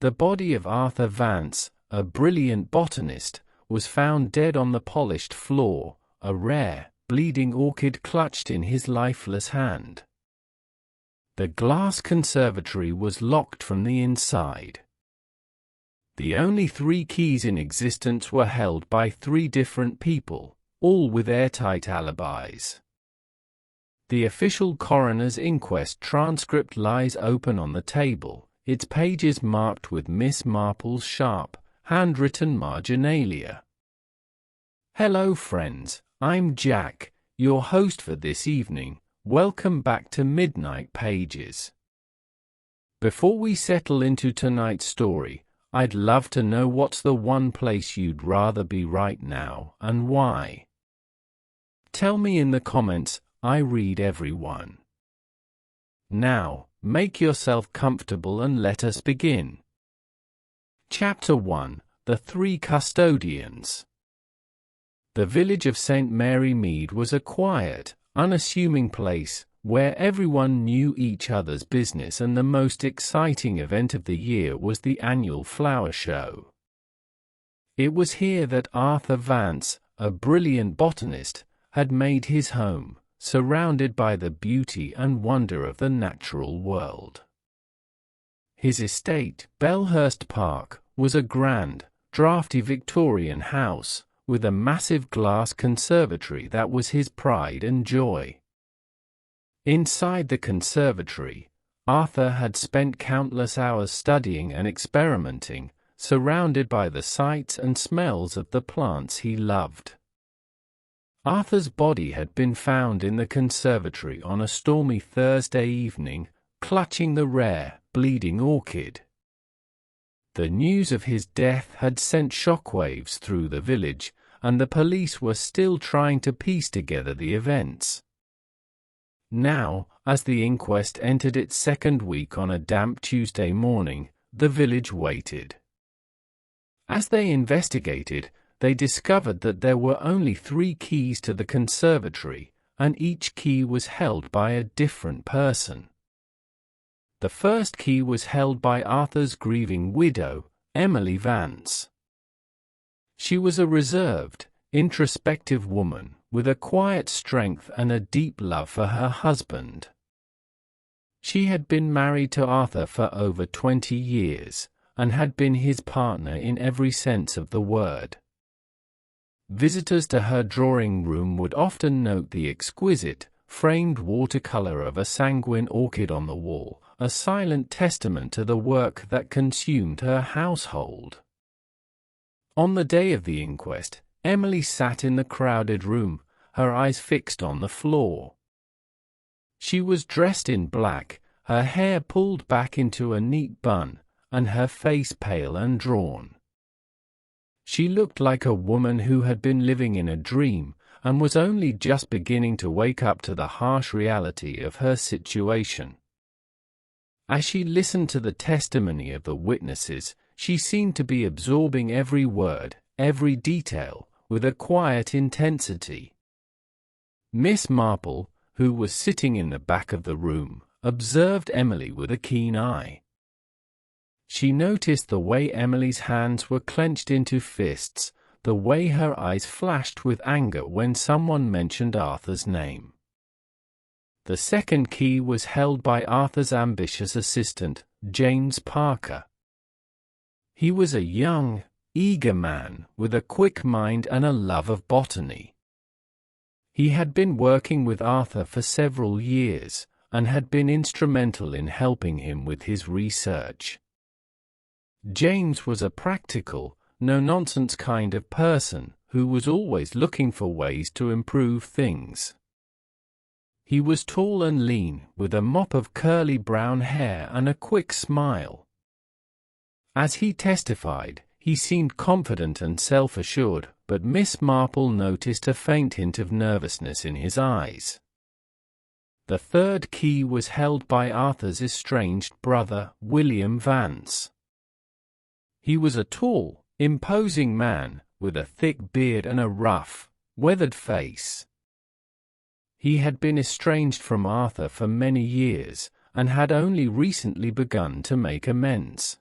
The body of Arthur Vance, a brilliant botanist, was found dead on the polished floor, a rare, bleeding orchid clutched in his lifeless hand. The glass conservatory was locked from the inside. The only 3 keys in existence were held by 3 different people, all with airtight alibis. The official coroner's inquest transcript lies open on the table, its pages marked with Miss Marple's sharp, handwritten marginalia. Hello friends, I'm Jack, your host for this evening. Welcome back to Midnight Pages. Before we settle into tonight's story, I'd love to know what's the one place you'd rather be right now and why. Tell me in the comments, I read everyone. Now, make yourself comfortable and let us begin. Chapter 1: The 3 Custodians. The village of St. Mary Mead was a quiet, unassuming place, where everyone knew each other's business, and the most exciting event of the year was the annual flower show. It was here that Arthur Vance, a brilliant botanist, had made his home, surrounded by the beauty and wonder of the natural world. His estate, Belhurst Park, was a grand, draughty Victorian house, with a massive glass conservatory that was his pride and joy. Inside the conservatory, Arthur had spent countless hours studying and experimenting, surrounded by the sights and smells of the plants he loved. Arthur's body had been found in the conservatory on a stormy Thursday evening, clutching the rare, bleeding orchid. The news of his death had sent shockwaves through the village, and the police were still trying to piece together the events. Now, as the inquest entered its 2nd week on a damp Tuesday morning, the village waited. As they investigated, they discovered that there were only 3 keys to the conservatory, and each key was held by a different person. The first key was held by Arthur's grieving widow, Emily Vance. She was a reserved, introspective woman, with a quiet strength and a deep love for her husband. She had been married to Arthur for over 20 years, and had been his partner in every sense of the word. Visitors to her drawing room would often note the exquisite, framed watercolor of a sanguine orchid on the wall, a silent testament to the work that consumed her household. On the day of the inquest, Emily sat in the crowded room, her eyes fixed on the floor. She was dressed in black, her hair pulled back into a neat bun, and her face pale and drawn. She looked like a woman who had been living in a dream, and was only just beginning to wake up to the harsh reality of her situation. As she listened to the testimony of the witnesses, she seemed to be absorbing every word, every detail, with a quiet intensity. Miss Marple, who was sitting in the back of the room, observed Emily with a keen eye. She noticed the way Emily's hands were clenched into fists, the way her eyes flashed with anger when someone mentioned Arthur's name. The second key was held by Arthur's ambitious assistant, James Parker. He was a young, eager man with a quick mind and a love of botany. He had been working with Arthur for several years, and had been instrumental in helping him with his research. James was a practical, no-nonsense kind of person, who was always looking for ways to improve things. He was tall and lean, with a mop of curly brown hair and a quick smile. As he testified, he seemed confident and self-assured, but Miss Marple noticed a faint hint of nervousness in his eyes. The third key was held by Arthur's estranged brother, William Vance. He was a tall, imposing man, with a thick beard and a rough, weathered face. He had been estranged from Arthur for many years, and had only recently begun to make amends.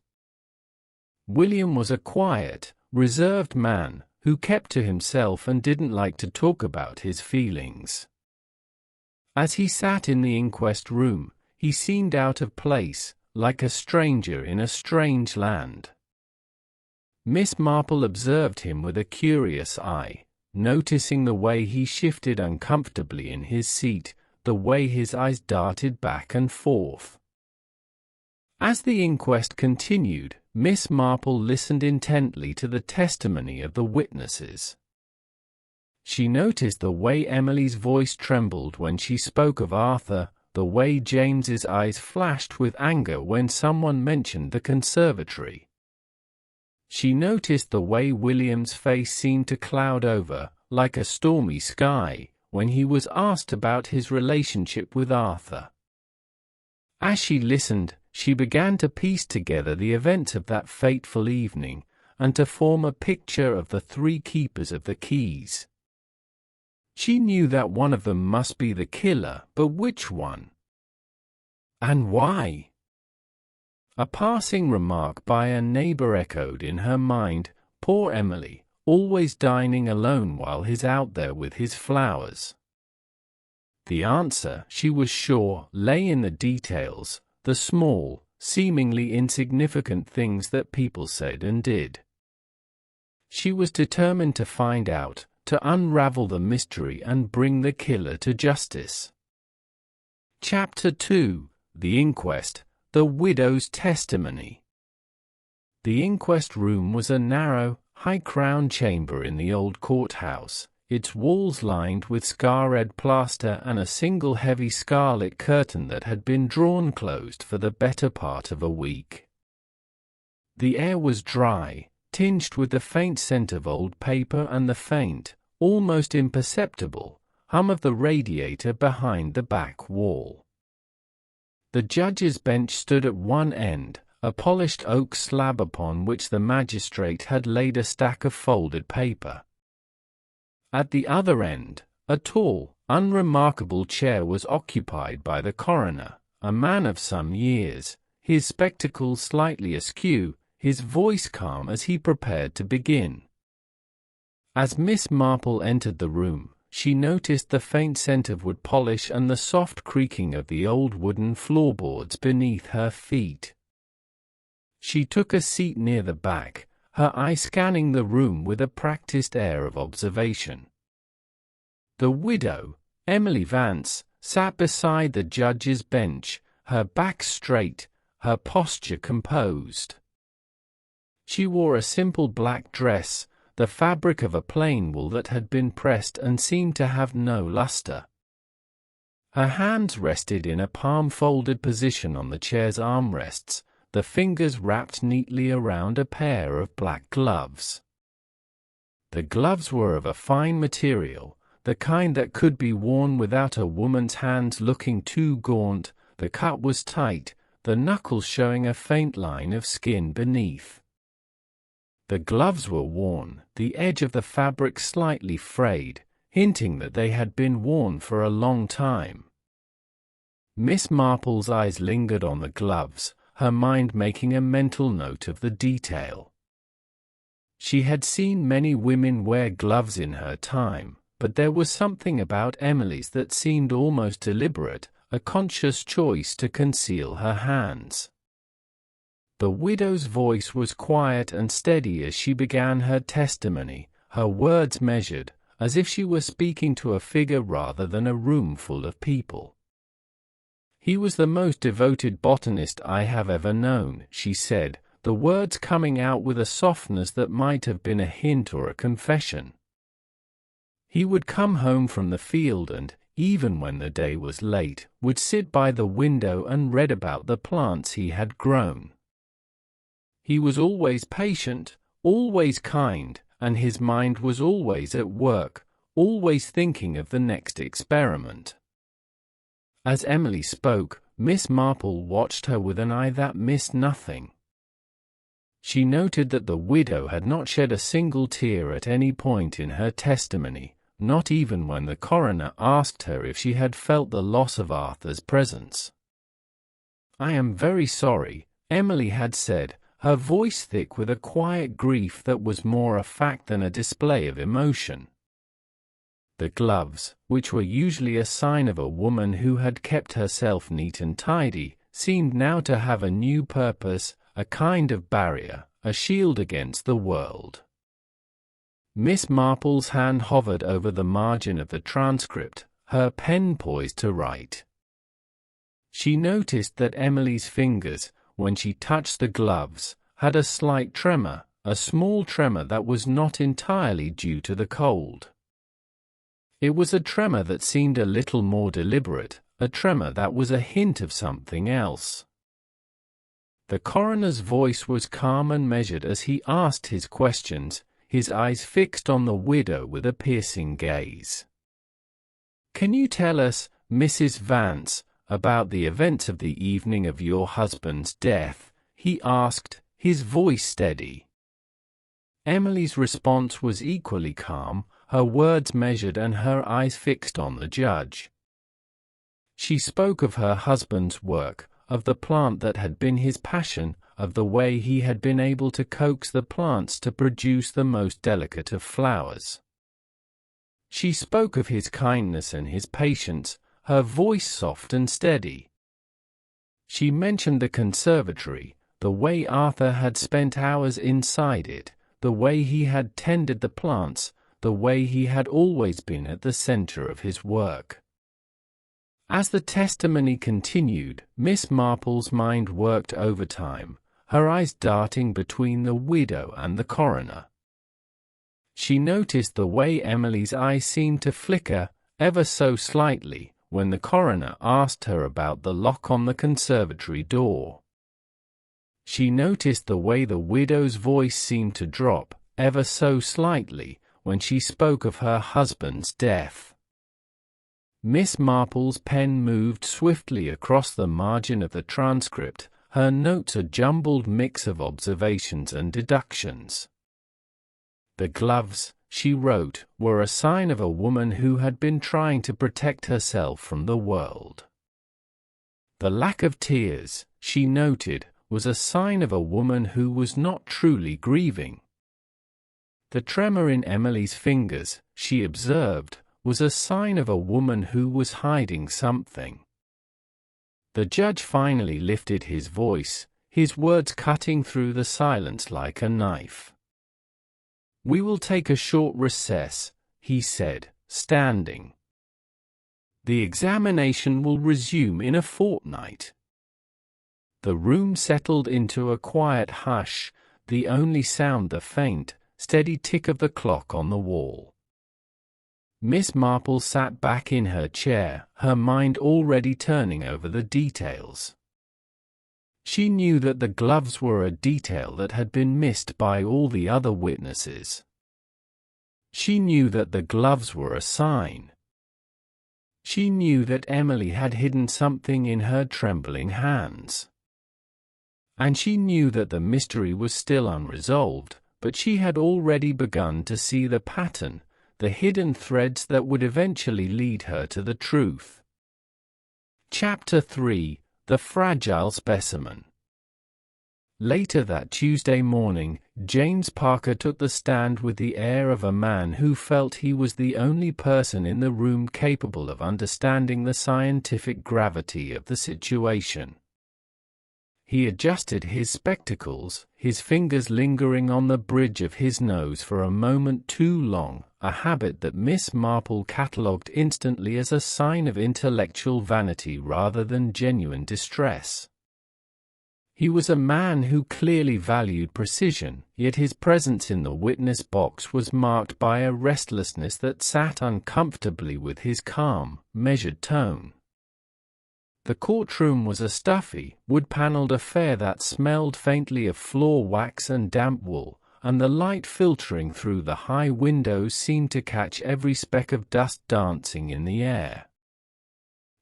William was a quiet, reserved man who kept to himself and didn't like to talk about his feelings. As he sat in the inquest room, he seemed out of place, like a stranger in a strange land. Miss Marple observed him with a curious eye, noticing the way he shifted uncomfortably in his seat, the way his eyes darted back and forth. As the inquest continued, Miss Marple listened intently to the testimony of the witnesses. She noticed the way Emily's voice trembled when she spoke of Arthur, the way James's eyes flashed with anger when someone mentioned the conservatory. She noticed the way William's face seemed to cloud over, like a stormy sky, when he was asked about his relationship with Arthur. As she listened, she began to piece together the events of that fateful evening, and to form a picture of the three keepers of the keys. She knew that one of them must be the killer, but which one? And why? A passing remark by a neighbor echoed in her mind, "Poor Emily, always dining alone while he's out there with his flowers." The answer, she was sure, lay in the details, the small, seemingly insignificant things that people said and did. She was determined to find out, to unravel the mystery and bring the killer to justice. Chapter 2: The Inquest, the Widow's Testimony. The inquest room was a narrow, high-crowned chamber in the old courthouse, its walls lined with scar-red plaster and a single heavy scarlet curtain that had been drawn closed for the better part of a week. The air was dry, tinged with the faint scent of old paper and the faint, almost imperceptible, hum of the radiator behind the back wall. The judge's bench stood at one end, a polished oak slab upon which the magistrate had laid a stack of folded paper. At the other end, a tall, unremarkable chair was occupied by the coroner, a man of some years, his spectacles slightly askew, his voice calm as he prepared to begin. As Miss Marple entered the room, she noticed the faint scent of wood polish and the soft creaking of the old wooden floorboards beneath her feet. She took a seat near the back, her eye scanning the room with a practiced air of observation. The widow, Emily Vance, sat beside the judge's bench, her back straight, her posture composed. She wore a simple black dress, the fabric of a plain wool that had been pressed and seemed to have no luster. Her hands rested in a palm-folded position on the chair's armrests, the fingers wrapped neatly around a pair of black gloves. The gloves were of a fine material, the kind that could be worn without a woman's hands looking too gaunt. The cut was tight, the knuckles showing a faint line of skin beneath. The gloves were worn, the edge of the fabric slightly frayed, hinting that they had been worn for a long time. Miss Marple's eyes lingered on the gloves, her mind making a mental note of the detail. She had seen many women wear gloves in her time, but there was something about Emily's that seemed almost deliberate, a conscious choice to conceal her hands. The widow's voice was quiet and steady as she began her testimony, her words measured, as if she were speaking to a figure rather than a room full of people. "He was the most devoted botanist I have ever known," she said, the words coming out with a softness that might have been a hint or a confession. "He would come home from the field and, even when the day was late, would sit by the window and read about the plants he had grown. He was always patient, always kind, and his mind was always at work, always thinking of the next experiment." As Emily spoke, Miss Marple watched her with an eye that missed nothing. She noted that the widow had not shed a single tear at any point in her testimony, not even when the coroner asked her if she had felt the loss of Arthur's presence. "I am very sorry," Emily had said, her voice thick with a quiet grief that was more a fact than a display of emotion. The gloves, which were usually a sign of a woman who had kept herself neat and tidy, seemed now to have a new purpose, a kind of barrier, a shield against the world. Miss Marple's hand hovered over the margin of the transcript, her pen poised to write. She noticed that Emily's fingers, when she touched the gloves, had a slight tremor, a small tremor that was not entirely due to the cold. It was a tremor that seemed a little more deliberate, a tremor that was a hint of something else. The coroner's voice was calm and measured as he asked his questions, his eyes fixed on the widow with a piercing gaze. "Can you tell us, Mrs. Vance, about the events of the evening of your husband's death?" he asked, his voice steady. Emily's response was equally calm, her words measured and her eyes fixed on the judge. She spoke of her husband's work, of the plant that had been his passion, of the way he had been able to coax the plants to produce the most delicate of flowers. She spoke of his kindness and his patience, her voice soft and steady. She mentioned the conservatory, the way Arthur had spent hours inside it, the way he had tended the plants, the way he had always been at the center of his work. As the testimony continued, Miss Marple's mind worked overtime, her eyes darting between the widow and the coroner. She noticed the way Emily's eyes seemed to flicker, ever so slightly, when the coroner asked her about the lock on the conservatory door. She noticed the way the widow's voice seemed to drop, ever so slightly, when she spoke of her husband's death. Miss Marple's pen moved swiftly across the margin of the transcript, her notes a jumbled mix of observations and deductions. "The gloves," she wrote, "were a sign of a woman who had been trying to protect herself from the world. The lack of tears," she noted, "was a sign of a woman who was not truly grieving. The tremor in Emily's fingers," she observed, "was a sign of a woman who was hiding something." The judge finally lifted his voice, his words cutting through the silence like a knife. "We will take a short recess," he said, standing. "The examination will resume in a fortnight." The room settled into a quiet hush, the only sound the faint, steady tick of the clock on the wall. Miss Marple sat back in her chair, her mind already turning over the details. She knew that the gloves were a detail that had been missed by all the other witnesses. She knew that the gloves were a sign. She knew that Emily had hidden something in her trembling hands. And she knew that the mystery was still unresolved, but she had already begun to see the pattern, the hidden threads that would eventually lead her to the truth. Chapter 3: The Fragile Specimen. Later that Tuesday morning, James Parker took the stand with the air of a man who felt he was the only person in the room capable of understanding the scientific gravity of the situation. He adjusted his spectacles, his fingers lingering on the bridge of his nose for a moment too long, a habit that Miss Marple catalogued instantly as a sign of intellectual vanity rather than genuine distress. He was a man who clearly valued precision, yet his presence in the witness box was marked by a restlessness that sat uncomfortably with his calm, measured tone. The courtroom was a stuffy, wood-paneled affair that smelled faintly of floor wax and damp wool, and the light filtering through the high windows seemed to catch every speck of dust dancing in the air.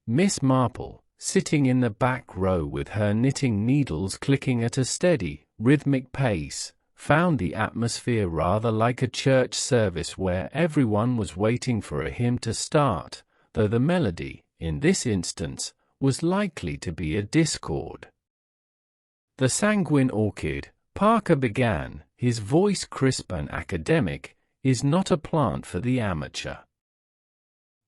Miss Marple, sitting in the back row with her knitting needles clicking at a steady, rhythmic pace, found the atmosphere rather like a church service where everyone was waiting for a hymn to start, though the melody, in this instance, was likely to be a discord. The sanguine orchid, Parker began, his voice crisp and academic, "is not a plant for the amateur.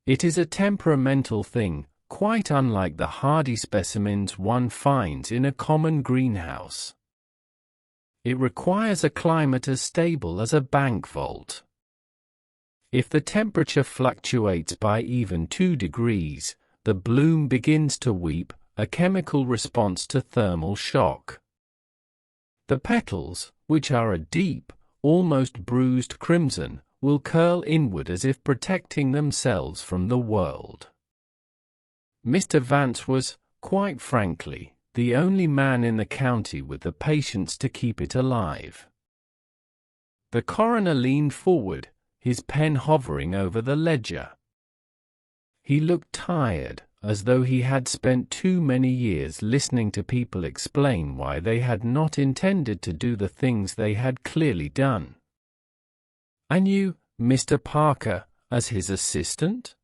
It is a temperamental thing, quite unlike the hardy specimens one finds in a common greenhouse. It requires a climate as stable as a bank vault. If the temperature fluctuates by even 2 degrees, the bloom begins to weep, a chemical response to thermal shock. The petals, which are a deep, almost bruised crimson, will curl inward as if protecting themselves from the world." Mr. Vance was, quite frankly, the only man in the county with the patience to keep it alive. The coroner leaned forward, his pen hovering over the ledger. He looked tired, as though he had spent too many years listening to people explain why they had not intended to do the things they had clearly done. "And you, Mr. Parker, as his assistant?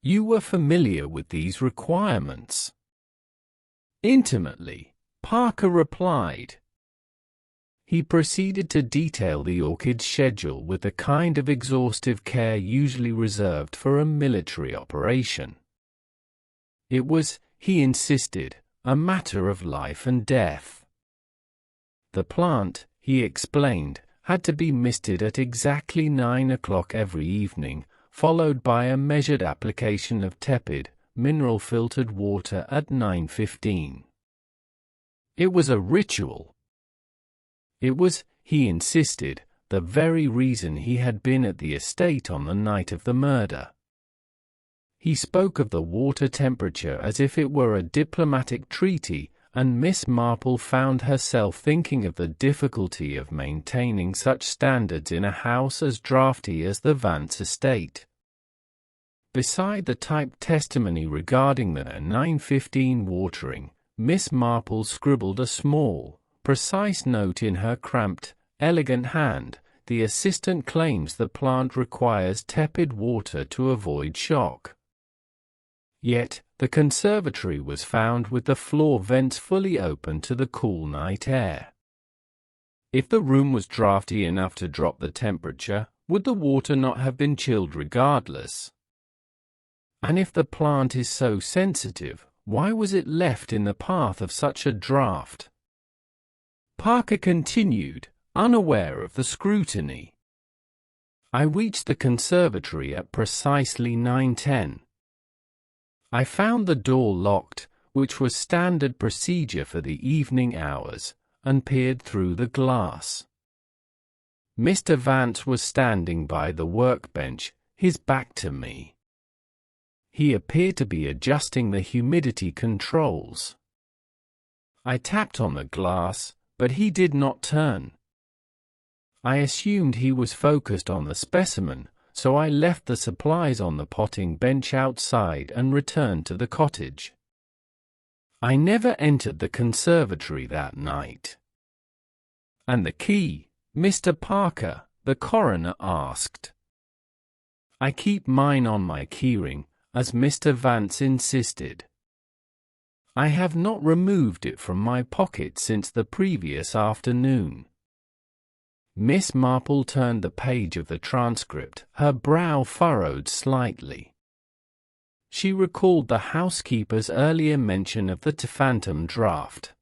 You were familiar with these requirements?" "Intimately," Parker replied. He proceeded to detail the orchid's schedule with the kind of exhaustive care usually reserved for a military operation. It was, he insisted, a matter of life and death. The plant, he explained, had to be misted at exactly 9 o'clock every evening, followed by a measured application of tepid, mineral-filtered water at 9:15. It was a ritual. It was, he insisted, the very reason he had been at the estate on the night of the murder. He spoke of the water temperature as if it were a diplomatic treaty, and Miss Marple found herself thinking of the difficulty of maintaining such standards in a house as draughty as the Vance estate. Beside the typed testimony regarding the 9:15 watering, Miss Marple scribbled a small, precise note in her cramped, elegant hand. "The assistant claims the plant requires tepid water to avoid shock." Yet, the conservatory was found with the floor vents fully open to the cool night air. If the room was draughty enough to drop the temperature, would the water not have been chilled regardless? And if the plant is so sensitive, why was it left in the path of such a draught? Parker continued, unaware of the scrutiny. "I reached the conservatory at precisely 9:10. I found the door locked, which was standard procedure for the evening hours, and peered through the glass. Mr. Vance was standing by the workbench, his back to me. He appeared to be adjusting the humidity controls. I tapped on the glass, but he did not turn. I assumed he was focused on the specimen, so I left the supplies on the potting bench outside and returned to the cottage. I never entered the conservatory that night." "And the key, Mr. Parker?" the coroner asked. "I keep mine on my keyring, as Mr. Vance insisted. I have not removed it from my pocket since the previous afternoon." Miss Marple turned the page of the transcript, her brow furrowed slightly. She recalled the housekeeper's earlier mention of the phantom draft.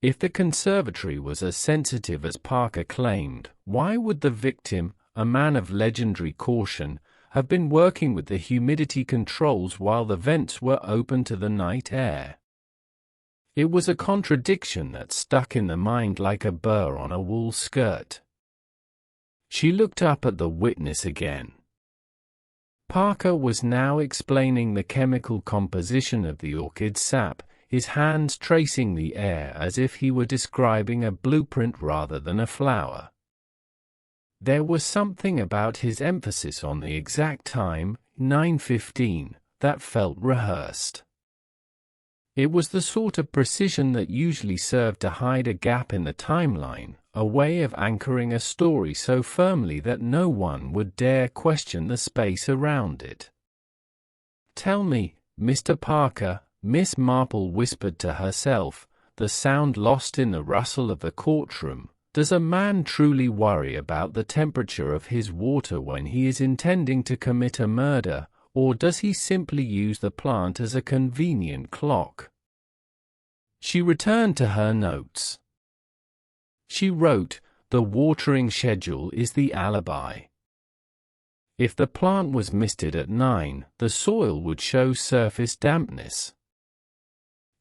If the conservatory was as sensitive as Parker claimed, why would the victim, a man of legendary caution, have been working with the humidity controls while the vents were open to the night air? It was a contradiction that stuck in the mind like a burr on a wool skirt. She looked up at the witness again. Parker was now explaining the chemical composition of the orchid sap, his hands tracing the air as if he were describing a blueprint rather than a flower. There was something about his emphasis on the exact time, 9:15, that felt rehearsed. It was the sort of precision that usually served to hide a gap in the timeline, a way of anchoring a story so firmly that no one would dare question the space around it. "Tell me, Mr. Parker," Miss Marple whispered to herself, the sound lost in the rustle of the courtroom. Does a man truly worry about the temperature of his water when he is intending to commit a murder, or does he simply use the plant as a convenient clock? She returned to her notes. She wrote, "The watering schedule is the alibi. If the plant was misted at 9, the soil would show surface dampness.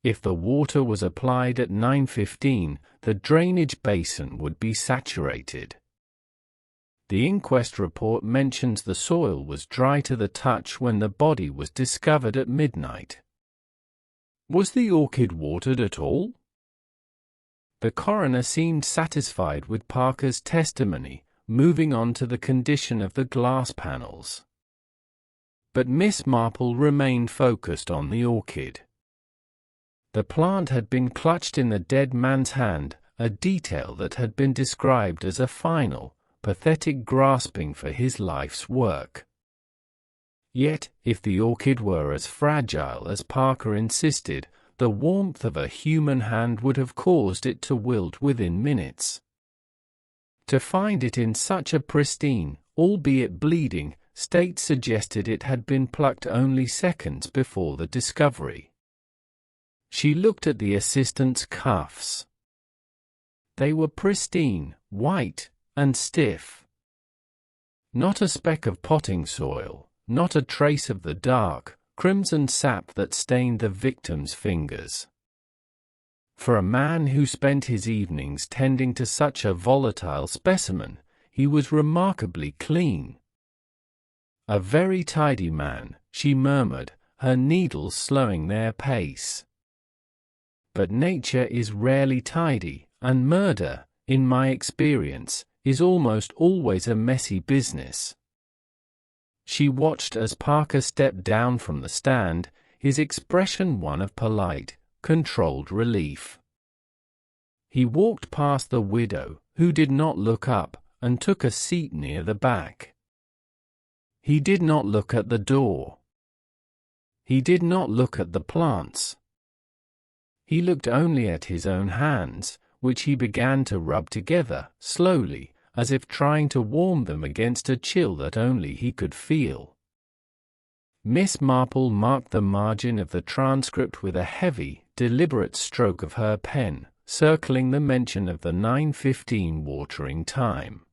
If the water was applied at 9:15, the drainage basin would be saturated. The inquest report mentions the soil was dry to the touch when the body was discovered at midnight. Was the orchid watered at all?" The coroner seemed satisfied with Parker's testimony, moving on to the condition of the glass panels. But Miss Marple remained focused on the orchid. The plant had been clutched in the dead man's hand, a detail that had been described as a final, pathetic grasping for his life's work. Yet, if the orchid were as fragile as Parker insisted, the warmth of a human hand would have caused it to wilt within minutes. To find it in such a pristine, albeit bleeding, state suggested it had been plucked only seconds before the discovery. She looked at the assistant's cuffs. They were pristine, white, and stiff. Not a speck of potting soil, not a trace of the dark, crimson sap that stained the victim's fingers. For a man who spent his evenings tending to such a volatile specimen, he was remarkably clean. "A very tidy man," she murmured, her needles slowing their pace. But nature is rarely tidy, and murder, in my experience, is almost always a messy business. She watched as Parker stepped down from the stand, his expression one of polite, controlled relief. He walked past the widow, who did not look up, and took a seat near the back. He did not look at the door. He did not look at the plants. He looked only at his own hands, which he began to rub together, slowly, as if trying to warm them against a chill that only he could feel. Miss Marple marked the margin of the transcript with a heavy, deliberate stroke of her pen, circling the mention of the 9:15 watering time.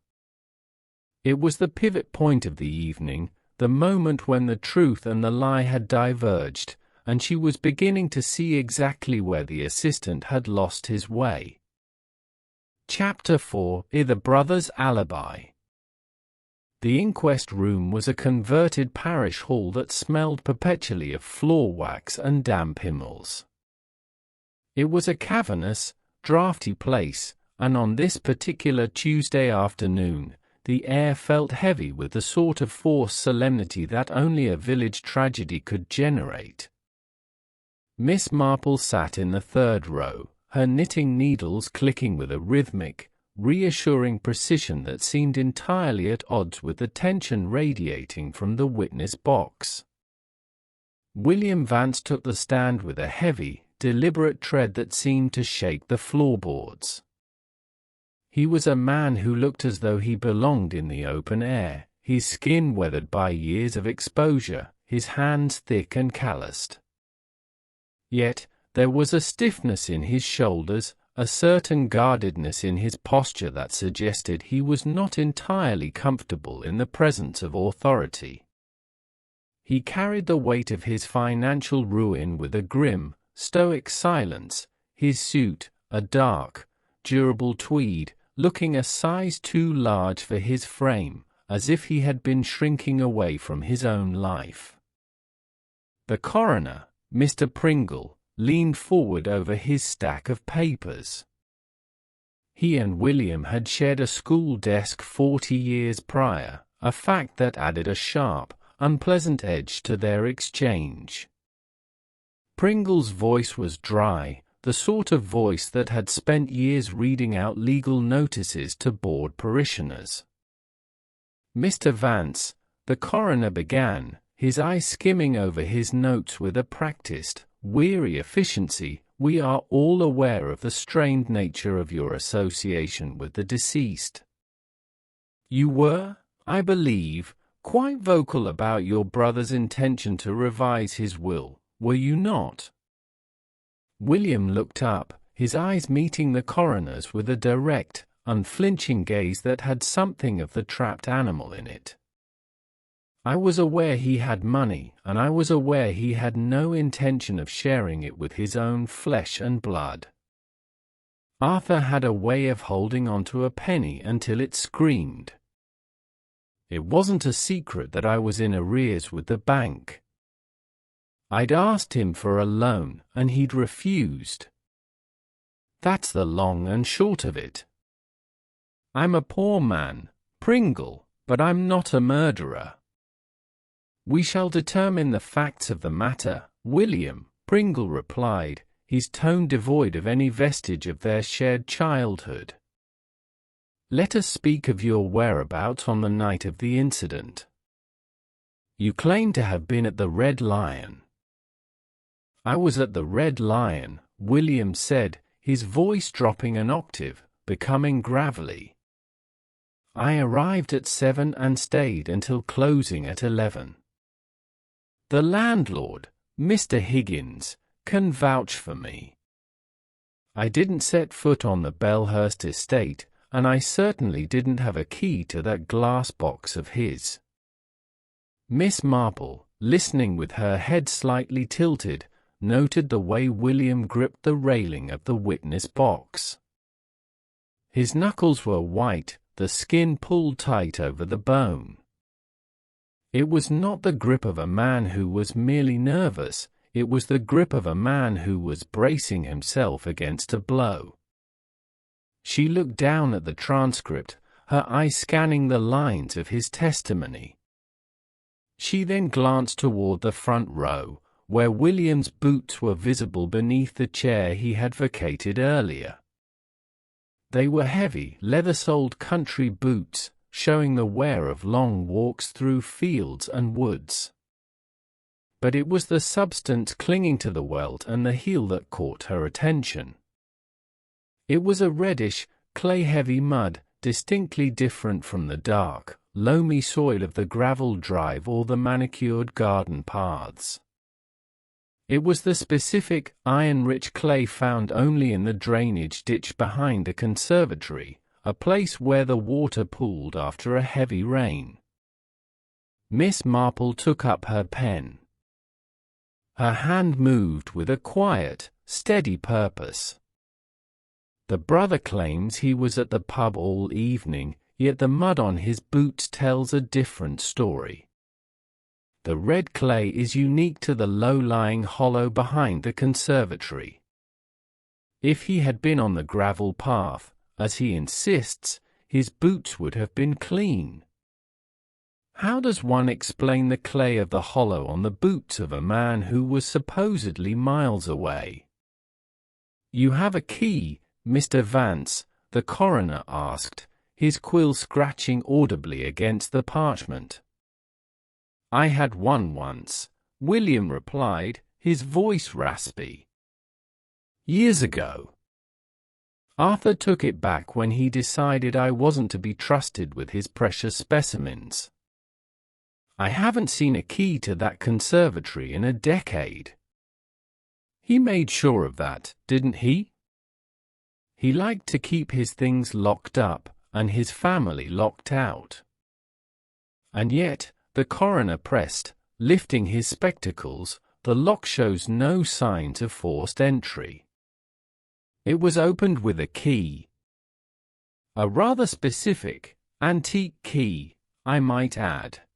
It was the pivot point of the evening, the moment when the truth and the lie had diverged, and she was beginning to see exactly where the assistant had lost his way. Chapter 4: The Brothers' Alibi. The inquest room was a converted parish hall that smelled perpetually of floor wax and damp himmels. It was a cavernous, draughty place, and on this particular Tuesday afternoon, the air felt heavy with the sort of forced solemnity that only a village tragedy could generate. Miss Marple sat in the third row, her knitting needles clicking with a rhythmic, reassuring precision that seemed entirely at odds with the tension radiating from the witness box. William Vance took the stand with a heavy, deliberate tread that seemed to shake the floorboards. He was a man who looked as though he belonged in the open air, his skin weathered by years of exposure, his hands thick and calloused. Yet, there was a stiffness in his shoulders, a certain guardedness in his posture that suggested he was not entirely comfortable in the presence of authority. He carried the weight of his financial ruin with a grim, stoic silence, his suit, a dark, durable tweed, looking a size too large for his frame, as if he had been shrinking away from his own life. The coroner, Mr. Pringle, leaned forward over his stack of papers. He and William had shared a school desk 40 years prior, a fact that added a sharp, unpleasant edge to their exchange. Pringle's voice was dry, the sort of voice that had spent years reading out legal notices to bored parishioners. "Mr. Vance," the coroner began, his eye skimming over his notes with a practiced, weary efficiency, We are all aware of the strained nature of your association with the deceased. You were, I believe, quite vocal about your brother's intention to revise his will, were you not?" William looked up, his eyes meeting the coroner's with a direct, unflinching gaze that had something of the trapped animal in it. "I was aware he had money, and I was aware he had no intention of sharing it with his own flesh and blood. Arthur had a way of holding on to a penny until it screamed. It wasn't a secret that I was in arrears with the bank. I'd asked him for a loan, and he'd refused. That's the long and short of it. I'm a poor man, Pringle, but I'm not a murderer." "We shall determine the facts of the matter, William," Pringle replied, his tone devoid of any vestige of their shared childhood. "Let us speak of your whereabouts on the night of the incident. You claim to have been at the Red Lion." "I was at the Red Lion," William said, his voice dropping an octave, becoming gravelly. "I arrived at 7 and stayed until closing at 11. The landlord, Mr. Higgins, can vouch for me. I didn't set foot on the Belhurst estate, and I certainly didn't have a key to that glass box of his." Miss Marple, listening with her head slightly tilted, noted the way William gripped the railing of the witness box. His knuckles were white, the skin pulled tight over the bone. It was not the grip of a man who was merely nervous, it was the grip of a man who was bracing himself against a blow. She looked down at the transcript, her eyes scanning the lines of his testimony. She then glanced toward the front row, where William's boots were visible beneath the chair he had vacated earlier. They were heavy, leather-soled country boots, showing the wear of long walks through fields and woods. But it was the substance clinging to the welt and the heel that caught her attention. It was a reddish, clay-heavy mud, distinctly different from the dark, loamy soil of the gravel drive or the manicured garden paths. It was the specific, iron-rich clay found only in the drainage ditch behind the conservatory, a place where the water pooled after a heavy rain. Miss Marple took up her pen. Her hand moved with a quiet, steady purpose. "The brother claims he was at the pub all evening, yet the mud on his boots tells a different story. The red clay is unique to the low-lying hollow behind the conservatory. If he had been on the gravel path, as he insists, his boots would have been clean. How does one explain the clay of the hollow on the boots of a man who was supposedly miles away?" "You have a key, Mr. Vance?" the coroner asked, his quill scratching audibly against the parchment. "I had one once," William replied, his voice raspy. "Years ago. Arthur took it back when he decided I wasn't to be trusted with his precious specimens. I haven't seen a key to that conservatory in a decade." "He made sure of that, didn't he?" "He liked to keep his things locked up, and his family locked out." "And yet," the coroner pressed, lifting his spectacles, "the lock shows no signs of forced entry. It was opened with a key. A rather specific, antique key, I might add."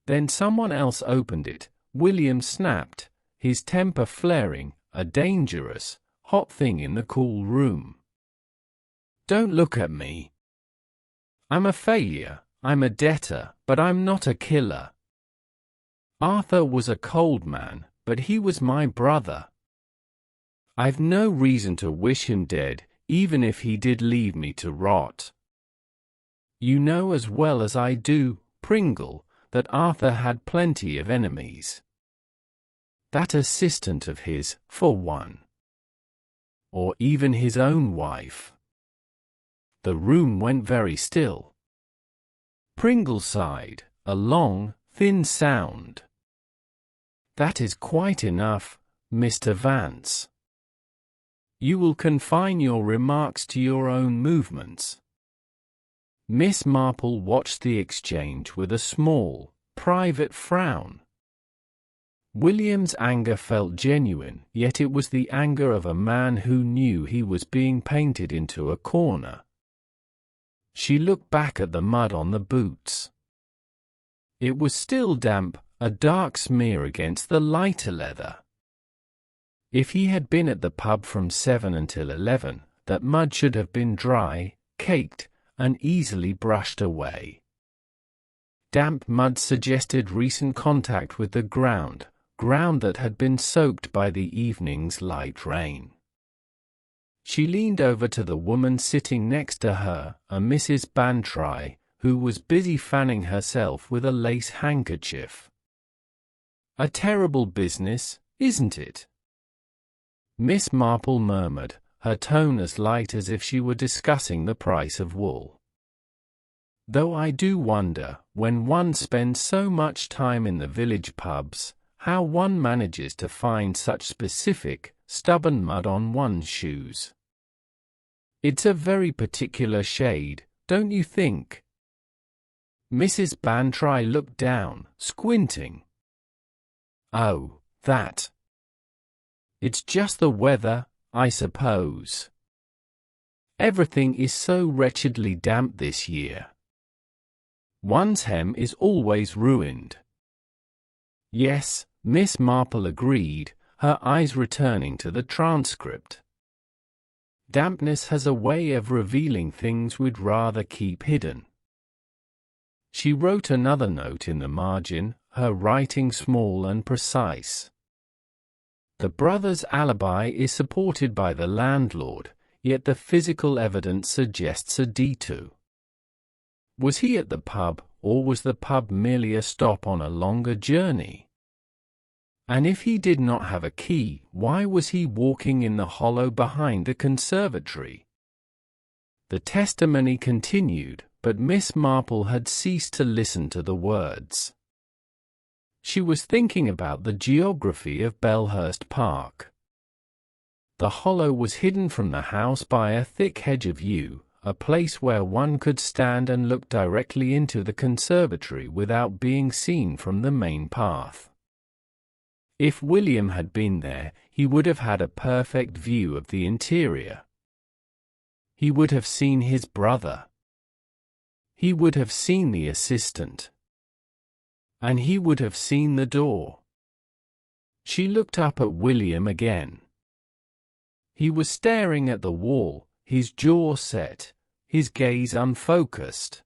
"Then someone else opened it," William snapped, his temper flaring, a dangerous, hot thing in the cool room. "Don't look at me. I'm a failure, I'm a debtor, but I'm not a killer. Arthur was a cold man, but he was my brother. I've no reason to wish him dead, even if he did leave me to rot. You know as well as I do, Pringle, that Arthur had plenty of enemies. That assistant of his, for one. or even his own wife. The room went very still. Pringle sighed, a long, thin sound. "That is quite enough, Mr. Vance. You will confine your remarks to your own movements." Miss Marple watched the exchange with a small, private frown. William's anger felt genuine, yet it was the anger of a man who knew he was being painted into a corner. She looked back at the mud on the boots. It was still damp, a dark smear against the lighter leather. If he had been at the pub from 7 until 11, that mud should have been dry, caked, and easily brushed away. Damp mud suggested recent contact with the ground that had been soaked by the evening's light rain. She leaned over to the woman sitting next to her, a Mrs. Bantry, who was busy fanning herself with a lace handkerchief. "A terrible business, isn't it?" Miss Marple murmured, her tone as light as if she were discussing the price of wool. "Though I do wonder, when one spends so much time in the village pubs, how one manages to find such specific, stubborn mud on one's shoes. It's a very particular shade, don't you think?" Mrs. Bantry looked down, squinting. "Oh, that. It's just the weather, I suppose. Everything is so wretchedly damp this year. One's hem is always ruined." "Yes," Miss Marple agreed, her eyes returning to the transcript. "Dampness has a way of revealing things we'd rather keep hidden." She wrote another note in the margin, her writing small and precise. "The brothers' alibi is supported by the landlord, yet the physical evidence suggests a detour. Was he at the pub, or was the pub merely a stop on a longer journey? And if he did not have a key, why was he walking in the hollow behind the conservatory?" The testimony continued, but Miss Marple had ceased to listen to the words. She was thinking about the geography of Belhurst Park. The hollow was hidden from the house by a thick hedge of yew, a place where one could stand and look directly into the conservatory without being seen from the main path. If William had been there, he would have had a perfect view of the interior. He would have seen his brother. He would have seen the assistant. And he would have seen the door. She looked up at William again. He was staring at the wall, his jaw set, his gaze unfocused.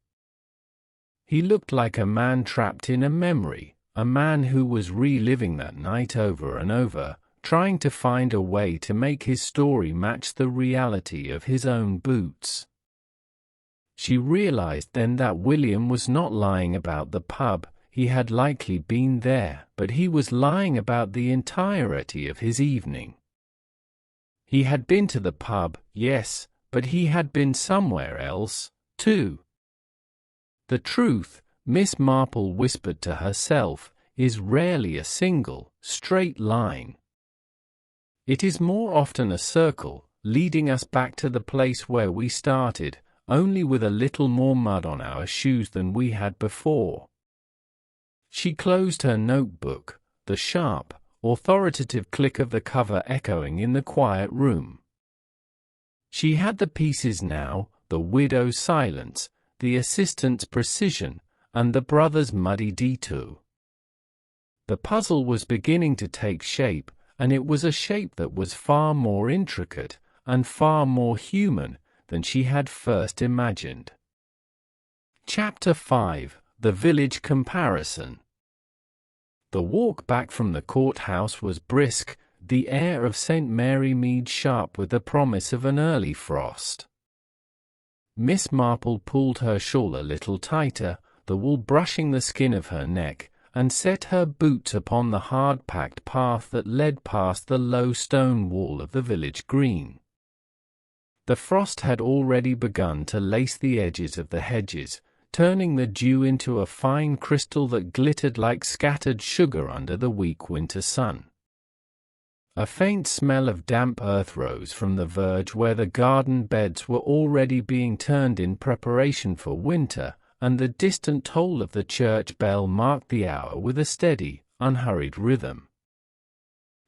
He looked like a man trapped in a memory, a man who was reliving that night over and over, trying to find a way to make his story match the reality of his own boots. She realized then that William was not lying about the pub. He had likely been there, but he was lying about the entirety of his evening. He had been to the pub, yes, but he had been somewhere else, too. The truth, Miss Marple whispered to herself, is rarely a single, straight line. It is more often a circle, leading us back to the place where we started, only with a little more mud on our shoes than we had before. She closed her notebook, the sharp, authoritative click of the cover echoing in the quiet room. She had the pieces now, the widow's silence, the assistant's precision, and the brother's muddy detour. The puzzle was beginning to take shape, and it was a shape that was far more intricate, and far more human, than she had first imagined. Chapter 5: The Village Comparison. The walk back from the courthouse was brisk, the air of St. Mary Mead sharp with the promise of an early frost. Miss Marple pulled her shawl a little tighter, the wool brushing the skin of her neck, and set her boots upon the hard-packed path that led past the low stone wall of the village green. The frost had already begun to lace the edges of the hedges, turning the dew into a fine crystal that glittered like scattered sugar under the weak winter sun. A faint smell of damp earth rose from the verge where the garden beds were already being turned in preparation for winter, and the distant toll of the church bell marked the hour with a steady, unhurried rhythm.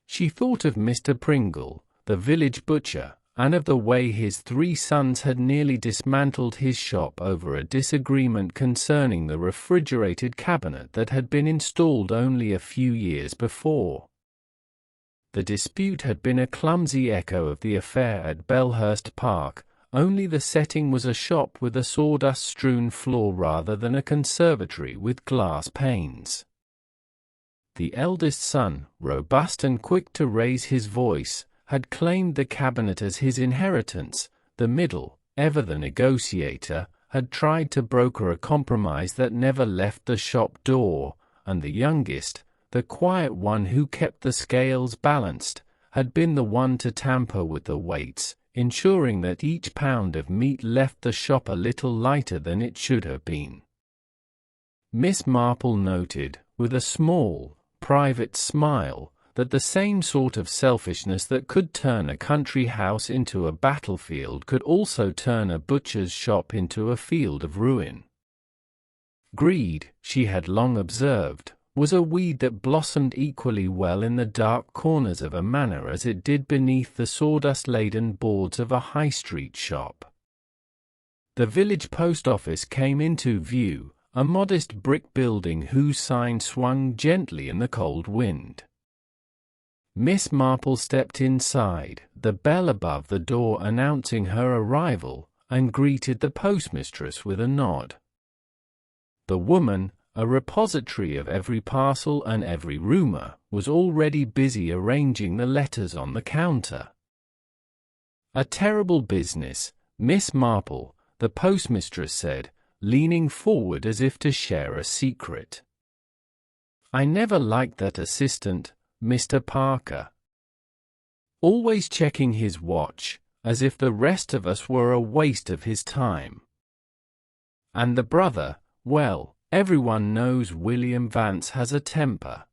She thought of Mr. Pringle, the village butcher, and of the way his 3 sons had nearly dismantled his shop over a disagreement concerning the refrigerated cabinet that had been installed only a few years before. The dispute had been a clumsy echo of the affair at Belhurst Park, only the setting was a shop with a sawdust-strewn floor rather than a conservatory with glass panes. The eldest son, robust and quick to raise his voice, had claimed the cabinet as his inheritance. The middle, ever the negotiator, had tried to broker a compromise that never left the shop door, and the youngest, the quiet one who kept the scales balanced, had been the one to tamper with the weights, ensuring that each pound of meat left the shop a little lighter than it should have been. Miss Marple noted, with a small, private smile, that the same sort of selfishness that could turn a country house into a battlefield could also turn a butcher's shop into a field of ruin. Greed, she had long observed, was a weed that blossomed equally well in the dark corners of a manor as it did beneath the sawdust-laden boards of a high-street shop. The village post office came into view, a modest brick building whose sign swung gently in the cold wind. Miss Marple stepped inside, the bell above the door announcing her arrival, and greeted the postmistress with a nod. The woman, a repository of every parcel and every rumor, was already busy arranging the letters on the counter. "A terrible business, Miss Marple," the postmistress said, leaning forward as if to share a secret. "I never liked that assistant, Mr. Parker. Always checking his watch, as if the rest of us were a waste of his time. And the brother, well, everyone knows William Vance has a temper.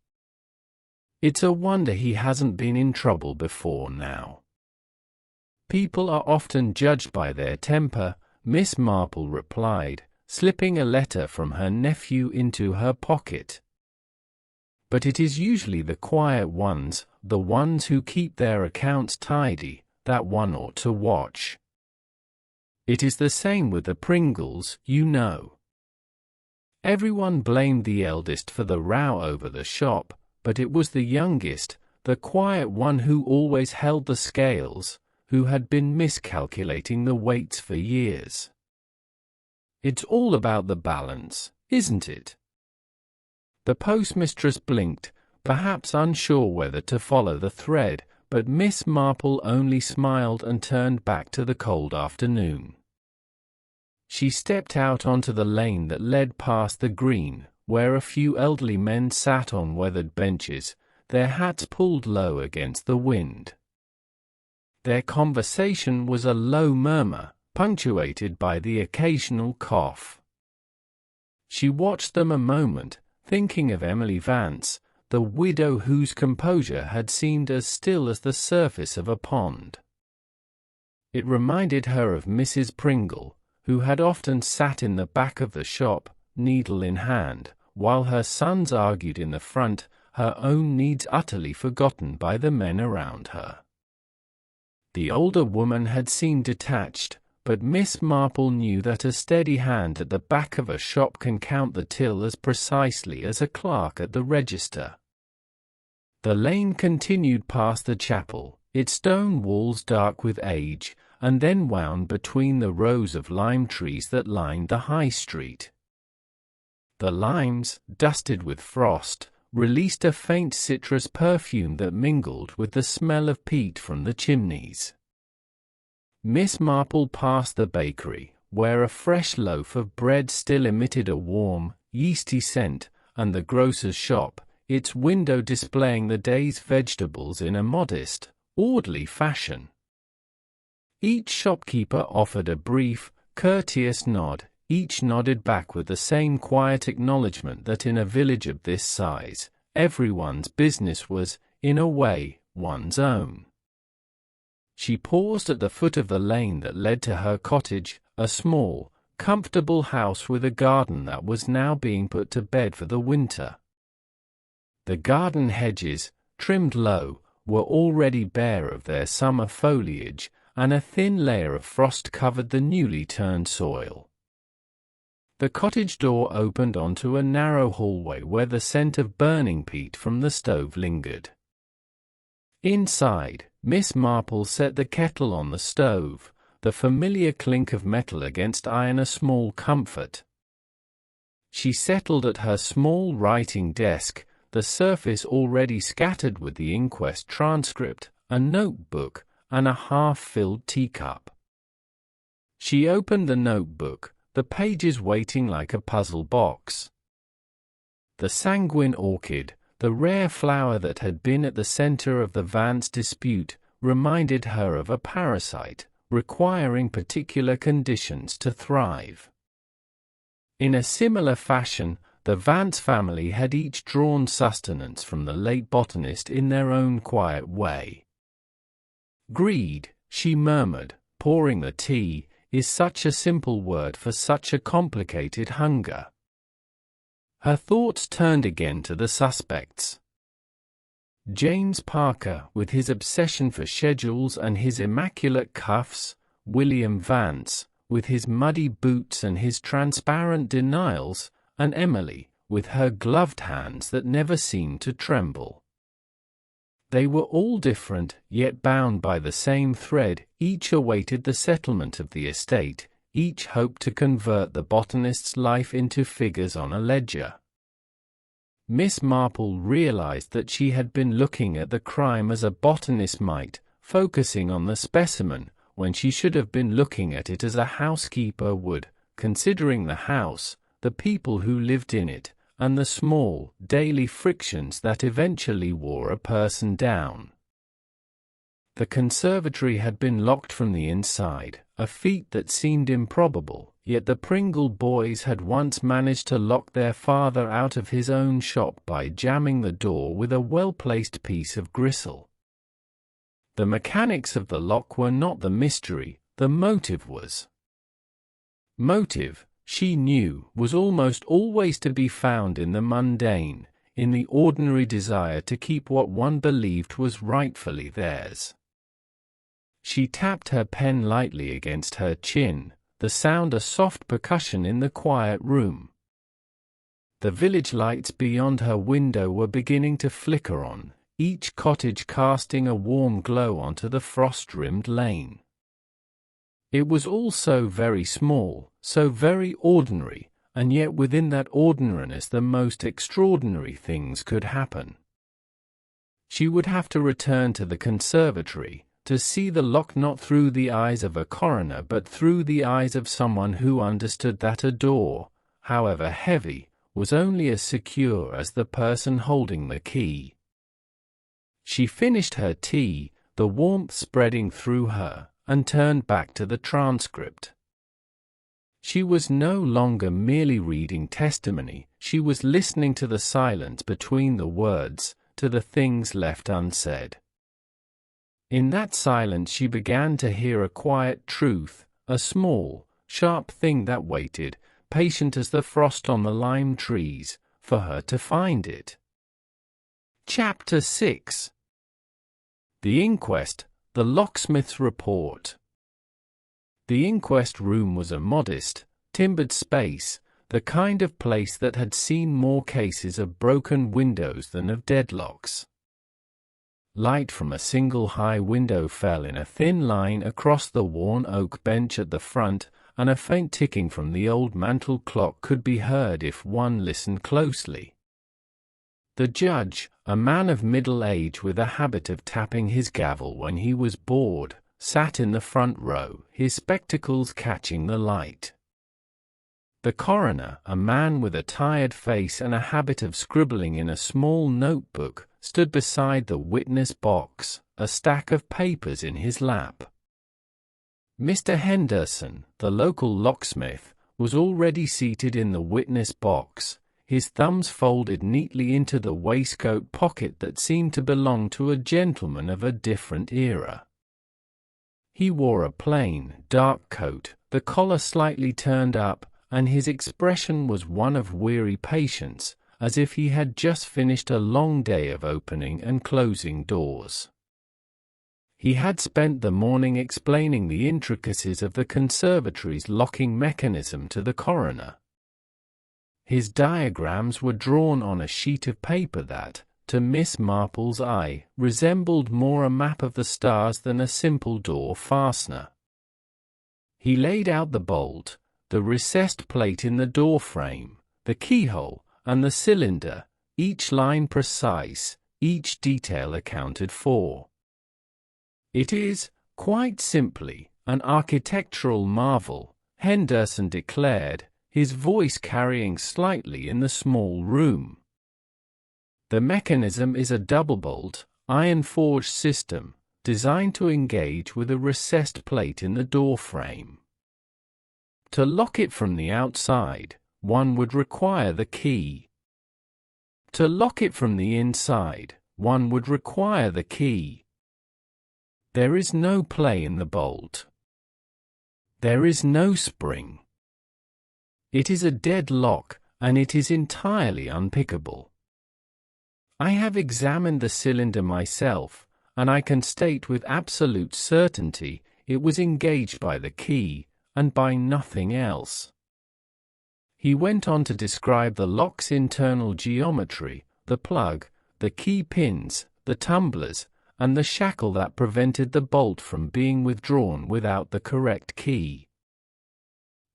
It's a wonder he hasn't been in trouble before now." "People are often judged by their temper," Miss Marple replied, slipping a letter from her nephew into her pocket. "But it is usually the quiet ones, the ones who keep their accounts tidy, that one ought to watch. It is the same with the Pringles, you know." Everyone blamed the eldest for the row over the shop, but it was the youngest, the quiet one who always held the scales, who had been miscalculating the weights for years. "It's all about the balance, isn't it?" The postmistress blinked, perhaps unsure whether to follow the thread, but Miss Marple only smiled and turned back to the cold afternoon. She stepped out onto the lane that led past the green, where a few elderly men sat on weathered benches, their hats pulled low against the wind. Their conversation was a low murmur, punctuated by the occasional cough. She watched them a moment, thinking of Emily Vance, the widow whose composure had seemed as still as the surface of a pond. It reminded her of Mrs. Pringle, who had often sat in the back of the shop, needle in hand, while her sons argued in the front, her own needs utterly forgotten by the men around her. The older woman had seemed detached, but Miss Marple knew that a steady hand at the back of a shop can count the till as precisely as a clerk at the register. The lane continued past the chapel, its stone walls dark with age, and then wound between the rows of lime trees that lined the high street. The limes, dusted with frost, released a faint citrus perfume that mingled with the smell of peat from the chimneys. Miss Marple passed the bakery, where a fresh loaf of bread still emitted a warm, yeasty scent, and the grocer's shop, its window displaying the day's vegetables in a modest, orderly fashion. Each shopkeeper offered a brief, courteous nod. Each nodded back with the same quiet acknowledgement that in a village of this size, everyone's business was, in a way, one's own. She paused at the foot of the lane that led to her cottage, a small, comfortable house with a garden that was now being put to bed for the winter. The garden hedges, trimmed low, were already bare of their summer foliage, and a thin layer of frost covered the newly turned soil. The cottage door opened onto a narrow hallway where the scent of burning peat from the stove lingered. Inside, Miss Marple set the kettle on the stove, the familiar clink of metal against iron a small comfort. She settled at her small writing desk, the surface already scattered with the inquest transcript, a notebook, and a half-filled teacup. She opened the notebook, the pages waiting like a puzzle box. The sanguine orchid, the rare flower that had been at the center of the Vance dispute, reminded her of a parasite, requiring particular conditions to thrive. In a similar fashion, the Vance family had each drawn sustenance from the late botanist in their own quiet way. Greed, she murmured, pouring the tea, is such a simple word for such a complicated hunger. Her thoughts turned again to the suspects. James Parker, with his obsession for schedules and his immaculate cuffs, William Vance, with his muddy boots and his transparent denials, and Emily, with her gloved hands that never seemed to tremble. They were all different, yet bound by the same thread. Each awaited the settlement of the estate, each hoped to convert the botanist's life into figures on a ledger. Miss Marple realized that she had been looking at the crime as a botanist might, focusing on the specimen, when she should have been looking at it as a housekeeper would, considering the house, the people who lived in it, and the small, daily frictions that eventually wore a person down. The conservatory had been locked from the inside, a feat that seemed improbable, yet the Pringle boys had once managed to lock their father out of his own shop by jamming the door with a well-placed piece of gristle. The mechanics of the lock were not the mystery, the motive was. Motive, she knew, was almost always to be found in the mundane, in the ordinary desire to keep what one believed was rightfully theirs. She tapped her pen lightly against her chin, the sound a soft percussion in the quiet room. The village lights beyond her window were beginning to flicker on, each cottage casting a warm glow onto the frost-rimmed lane. It was all so very small, so very ordinary, and yet within that ordinariness the most extraordinary things could happen. She would have to return to the conservatory, to see the lock not through the eyes of a coroner but through the eyes of someone who understood that a door, however heavy, was only as secure as the person holding the key. She finished her tea, the warmth spreading through her, and turned back to the transcript. She was no longer merely reading testimony, she was listening to the silence between the words, to the things left unsaid. In that silence she began to hear a quiet truth, a small, sharp thing that waited, patient as the frost on the lime trees, for her to find it. Chapter 6. The Inquest, the Locksmith's Report. The inquest room was a modest, timbered space, the kind of place that had seen more cases of broken windows than of deadlocks. Light from a single high window fell in a thin line across the worn oak bench at the front, and a faint ticking from the old mantel clock could be heard if one listened closely. The judge, a man of middle age with a habit of tapping his gavel when he was bored, sat in the front row, his spectacles catching the light. The coroner, a man with a tired face and a habit of scribbling in a small notebook, stood beside the witness box, a stack of papers in his lap. Mr. Henderson, the local locksmith, was already seated in the witness box, his thumbs folded neatly into the waistcoat pocket that seemed to belong to a gentleman of a different era. He wore a plain, dark coat, the collar slightly turned up, and his expression was one of weary patience, as if he had just finished a long day of opening and closing doors. He had spent the morning explaining the intricacies of the conservatory's locking mechanism to the coroner. His diagrams were drawn on a sheet of paper that, to Miss Marple's eye, resembled more a map of the stars than a simple door fastener. He laid out the bolt, the recessed plate in the door frame, the keyhole, and the cylinder, each line precise, each detail accounted for. "It is, quite simply, an architectural marvel," Henderson declared, his voice carrying slightly in the small room. "The mechanism is a double-bolt, iron-forged system, designed to engage with a recessed plate in the door frame. To lock it from the outside, one would require the key. To lock it from the inside, one would require the key. There is no play in the bolt. There is no spring. It is a dead lock, and it is entirely unpickable. I have examined the cylinder myself, and I can state with absolute certainty it was engaged by the key, and by nothing else." He went on to describe the lock's internal geometry, the plug, the key pins, the tumblers, and the shackle that prevented the bolt from being withdrawn without the correct key.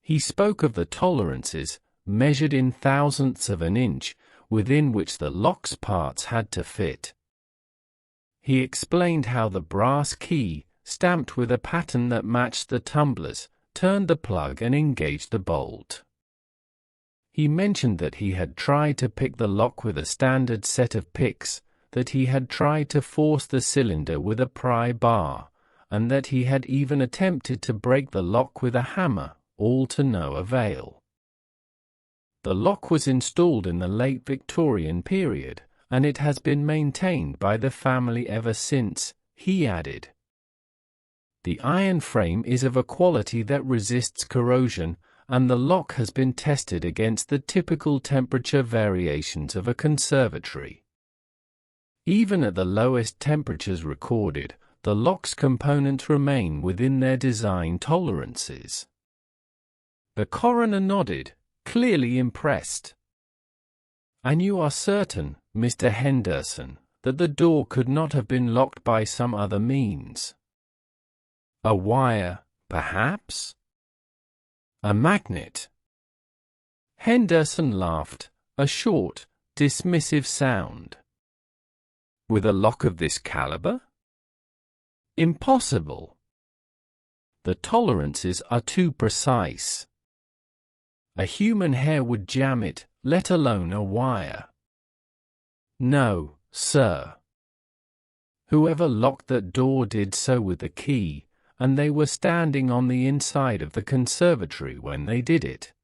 He spoke of the tolerances, measured in thousandths of an inch, within which the lock's parts had to fit. He explained how the brass key, stamped with a pattern that matched the tumblers, turned the plug and engaged the bolt. He mentioned that he had tried to pick the lock with a standard set of picks, that he had tried to force the cylinder with a pry bar, and that he had even attempted to break the lock with a hammer, all to no avail. The lock was installed in the late Victorian period, and it has been maintained by the family ever since, he added. The iron frame is of a quality that resists corrosion, and the lock has been tested against the typical temperature variations of a conservatory. Even at the lowest temperatures recorded, the lock's components remain within their design tolerances. The coroner nodded, clearly impressed. "And you are certain, Mr. Henderson, that the door could not have been locked by some other means? A wire, perhaps? A magnet?" Henderson laughed, a short, dismissive sound. "With a lock of this caliber? Impossible. The tolerances are too precise. A human hair would jam it, let alone a wire. No, sir. Whoever locked that door did so with the key, and they were standing on the inside of the conservatory when they did it.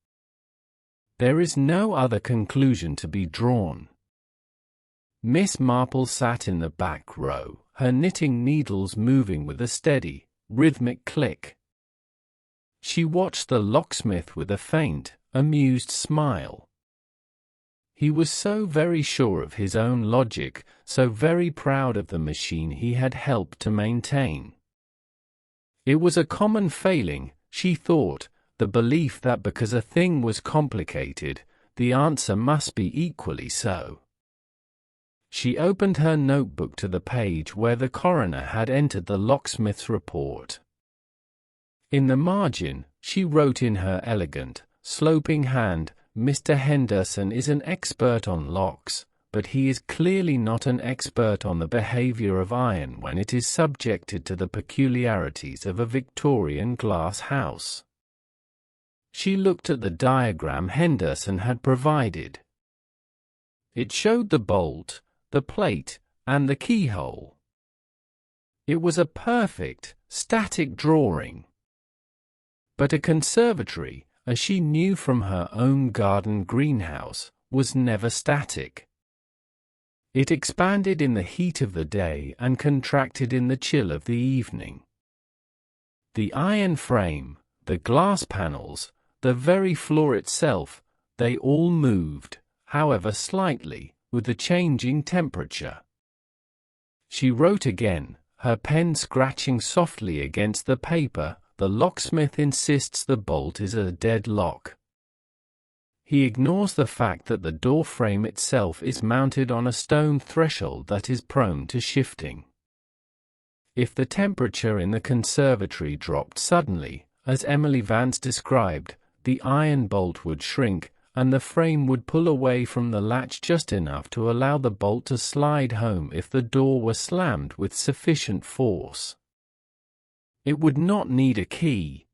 There is no other conclusion to be drawn." Miss Marple sat in the back row, her knitting needles moving with a steady, rhythmic click. She watched the locksmith with a faint, amused smile. He was so very sure of his own logic, so very proud of the machine he had helped to maintain. It was a common failing, she thought, the belief that because a thing was complicated, the answer must be equally so. She opened her notebook to the page where the coroner had entered the locksmith's report. In the margin, she wrote in her elegant, sloping hand, "Mr. Henderson is an expert on locks, but he is clearly not an expert on the behavior of iron when it is subjected to the peculiarities of a Victorian glass house." She looked at the diagram Henderson had provided. It showed the bolt, the plate, and the keyhole. It was a perfect, static drawing. But a conservatory, as she knew from her own garden greenhouse, was never static. It expanded in the heat of the day and contracted in the chill of the evening. The iron frame, the glass panels, the very floor itself, they all moved, however slightly, with the changing temperature. She wrote again, her pen scratching softly against the paper. The locksmith insists the bolt is a dead lock. He ignores the fact that the door frame itself is mounted on a stone threshold that is prone to shifting. If the temperature in the conservatory dropped suddenly, as Emily Vance described, the iron bolt would shrink, and the frame would pull away from the latch just enough to allow the bolt to slide home if the door were slammed with sufficient force. It would not need a key.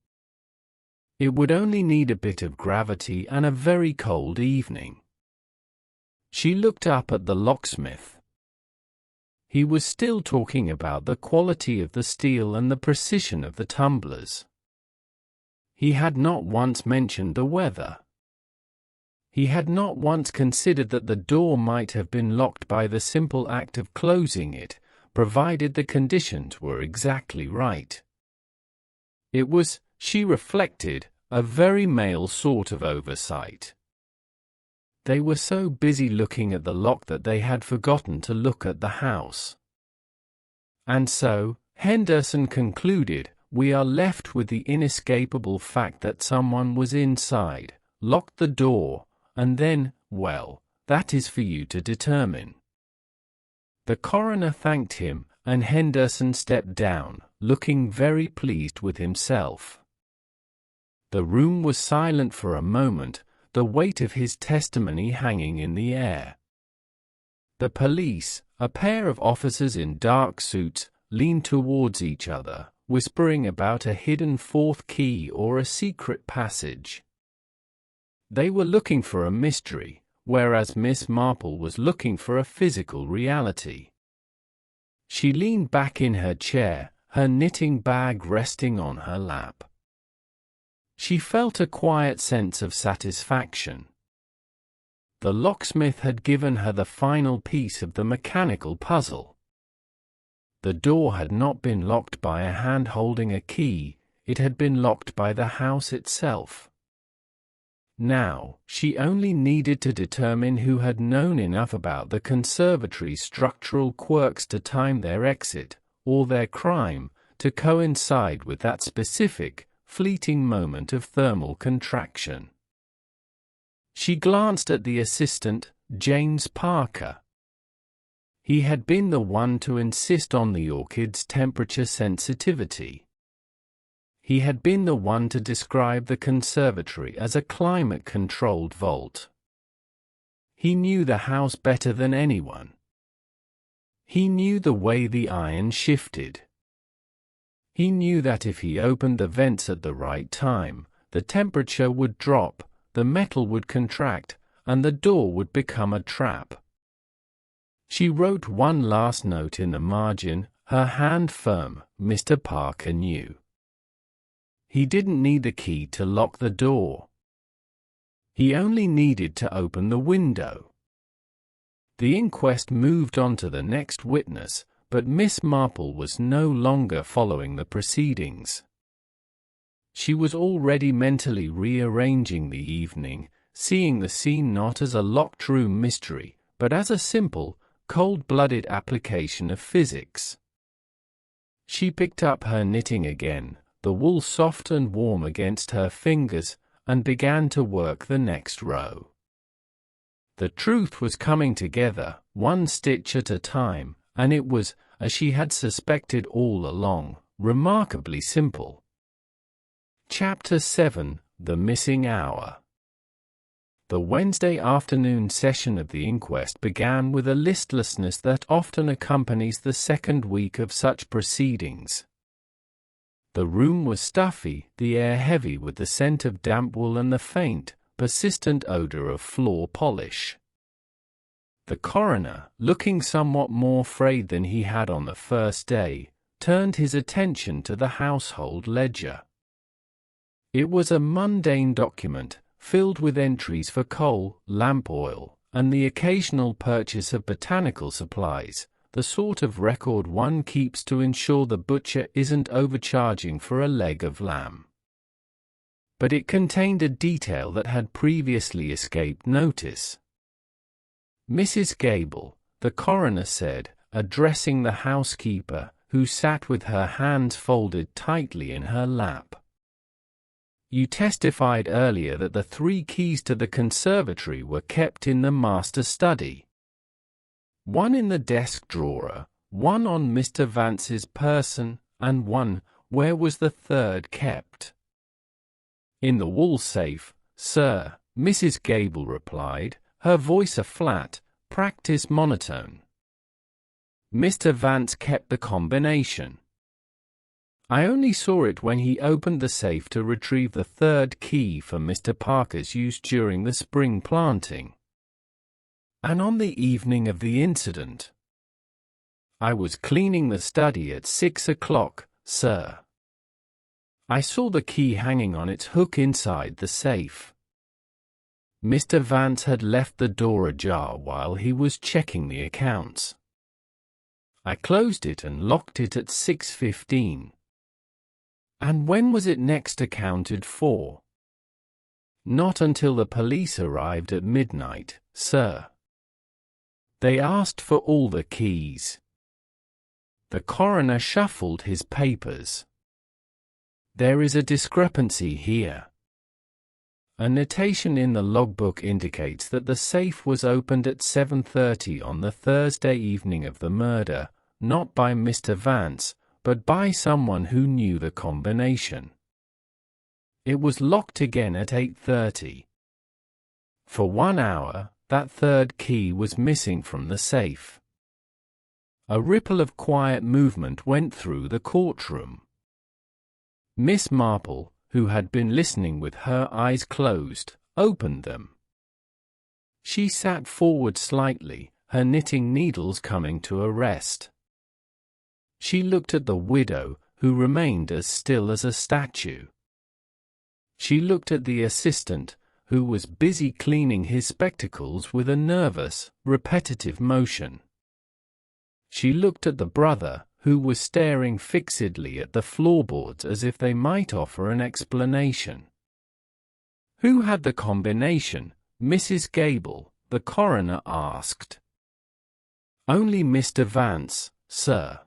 It would only need a bit of gravity and a very cold evening. She looked up at the locksmith. He was still talking about the quality of the steel and the precision of the tumblers. He had not once mentioned the weather. He had not once considered that the door might have been locked by the simple act of closing it, provided the conditions were exactly right. It was, she reflected, a very male sort of oversight. They were so busy looking at the lock that they had forgotten to look at the house. And so, Henderson concluded, we are left with the inescapable fact that someone was inside, locked the door, and then, well, that is for you to determine. The coroner thanked him, and Henderson stepped down, looking very pleased with himself. The room was silent for a moment, the weight of his testimony hanging in the air. The police, a pair of officers in dark suits, leaned towards each other, whispering about a hidden fourth key or a secret passage. They were looking for a mystery, whereas Miss Marple was looking for a physical reality. She leaned back in her chair, her knitting bag resting on her lap. She felt a quiet sense of satisfaction. The locksmith had given her the final piece of the mechanical puzzle. The door had not been locked by a hand holding a key, it had been locked by the house itself. Now, she only needed to determine who had known enough about the conservatory's structural quirks to time their exit, or their crime, to coincide with that specific, fleeting moment of thermal contraction. She glanced at the assistant, James Parker. He had been the one to insist on the orchid's temperature sensitivity. He had been the one to describe the conservatory as a climate-controlled vault. He knew the house better than anyone. He knew the way the iron shifted. He knew that if he opened the vents at the right time, the temperature would drop, the metal would contract, and the door would become a trap. She wrote one last note in the margin, her hand firm. Mr. Parker knew. He didn't need the key to lock the door. He only needed to open the window. The inquest moved on to the next witness, but Miss Marple was no longer following the proceedings. She was already mentally rearranging the evening, seeing the scene not as a locked room mystery, but as a simple, cold-blooded application of physics. She picked up her knitting again, the wool soft and warm against her fingers, and began to work the next row. The truth was coming together, one stitch at a time, and it was, as she had suspected all along, remarkably simple. Chapter 7: The Missing Hour. The Wednesday afternoon session of the inquest began with a listlessness that often accompanies the second week of such proceedings. The room was stuffy, the air heavy with the scent of damp wool and the faint, persistent odor of floor polish. The coroner, looking somewhat more frayed than he had on the first day, turned his attention to the household ledger. It was a mundane document, filled with entries for coal, lamp oil, and the occasional purchase of botanical supplies, the sort of record one keeps to ensure the butcher isn't overcharging for a leg of lamb. But it contained a detail that had previously escaped notice. Mrs. Gable, the coroner said, addressing the housekeeper, who sat with her hands folded tightly in her lap. You testified earlier that the 3 keys to the conservatory were kept in the master study. 1 in the desk drawer, 1 on Mr. Vance's person, and 1, where was the 3rd kept? In the wall safe, sir, Mrs. Gable replied, her voice a flat, practice monotone. Mr. Vance kept the combination. I only saw it when he opened the safe to retrieve the 3rd key for Mr. Parker's use during the spring planting. And on the evening of the incident. I was cleaning the study at 6 o'clock, sir. I saw the key hanging on its hook inside the safe. Mr. Vance had left the door ajar while he was checking the accounts. I closed it and locked it at 6:15. And when was it next accounted for? Not until the police arrived at midnight, sir. They asked for all the keys. The coroner shuffled his papers. There is a discrepancy here. A notation in the logbook indicates that the safe was opened at 7:30 on the Thursday evening of the murder, not by Mr. Vance, but by someone who knew the combination. It was locked again at 8:30. For 1 hour, that 3rd key was missing from the safe. A ripple of quiet movement went through the courtroom. Miss Marple, who had been listening with her eyes closed, opened them. She sat forward slightly, her knitting needles coming to a rest. She looked at the widow, who remained as still as a statue. She looked at the assistant, who was busy cleaning his spectacles with a nervous, repetitive motion. She looked at the brother, who was staring fixedly at the floorboards as if they might offer an explanation. Who had the combination? Mrs. Gable, the coroner asked. Only Mr. Vance, sir.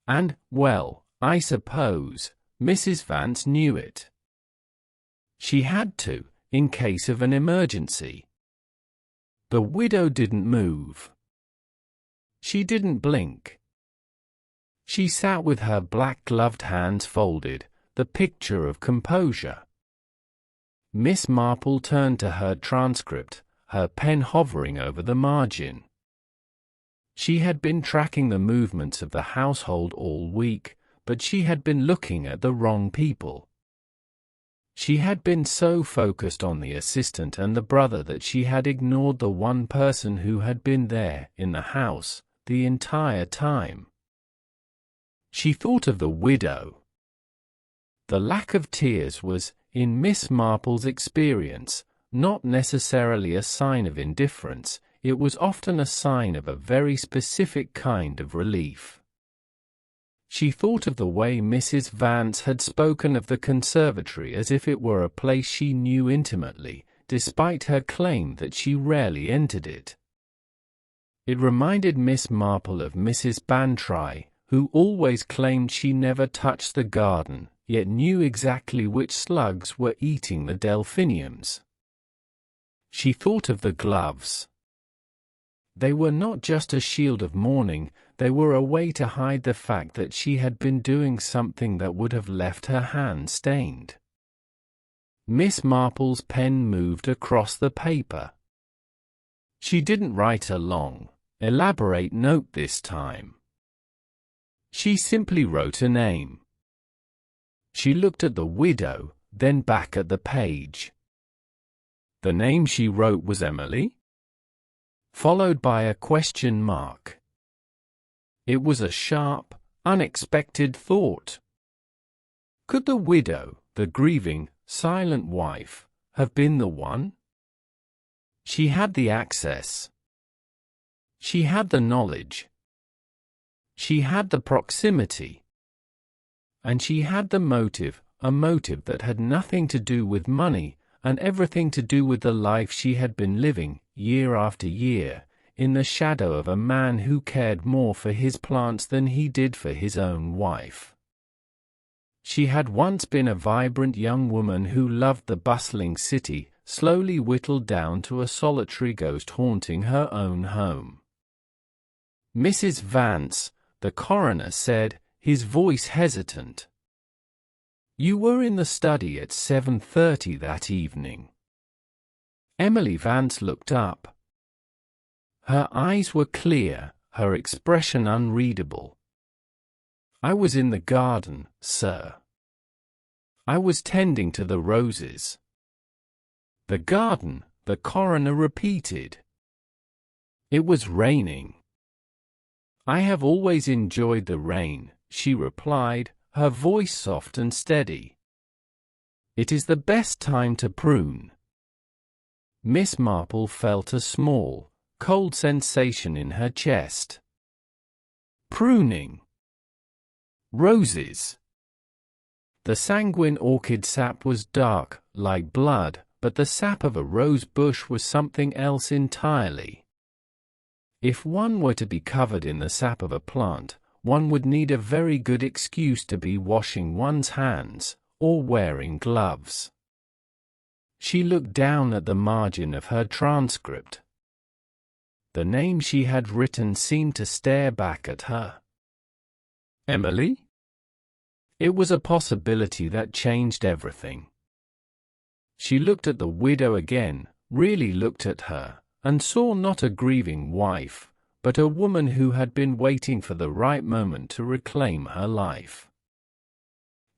And, well, I suppose, Mrs. Vance knew it. She had to, in case of an emergency. The widow didn't move. She didn't blink. She sat with her black-gloved hands folded, the picture of composure. Miss Marple turned to her transcript, her pen hovering over the margin. She had been tracking the movements of the household all week, but she had been looking at the wrong people. She had been so focused on the assistant and the brother that she had ignored the one person who had been there, in the house, the entire time. She thought of the widow. The lack of tears was, in Miss Marple's experience, not necessarily a sign of indifference, it was often a sign of a very specific kind of relief. She thought of the way Mrs. Vance had spoken of the conservatory as if it were a place she knew intimately, despite her claim that she rarely entered it. It reminded Miss Marple of Mrs. Bantry, who always claimed she never touched the garden, yet knew exactly which slugs were eating the delphiniums. She thought of the gloves. They were not just a shield of mourning, they were a way to hide the fact that she had been doing something that would have left her hand stained. Miss Marple's pen moved across the paper. She didn't write a long, elaborate note this time. She simply wrote a name. She looked at the widow, then back at the page. The name she wrote was Emily, followed by a question mark. It was a sharp, unexpected thought. Could the widow, the grieving, silent wife, have been the one? She had the access. She had the knowledge. She had the proximity. And she had the motive, a motive that had nothing to do with money, and everything to do with the life she had been living, year after year, in the shadow of a man who cared more for his plants than he did for his own wife. She had once been a vibrant young woman who loved the bustling city, slowly whittled down to a solitary ghost haunting her own home. Mrs. Vance, the coroner said, his voice hesitant. You were in the study at 7:30 that evening. Emily Vance looked up. Her eyes were clear, her expression unreadable. I was in the garden, sir. I was tending to the roses. The garden, the coroner repeated. It was raining. I have always enjoyed the rain, she replied, her voice soft and steady. It is the best time to prune. Miss Marple felt a small, cold sensation in her chest. Pruning. Roses. The sanguine orchid sap was dark, like blood, but the sap of a rose bush was something else entirely. If one were to be covered in the sap of a plant, one would need a very good excuse to be washing one's hands, or wearing gloves. She looked down at the margin of her transcript. The name she had written seemed to stare back at her. Emily? It was a possibility that changed everything. She looked at the widow again, really looked at her, and saw not a grieving wife, but a woman who had been waiting for the right moment to reclaim her life.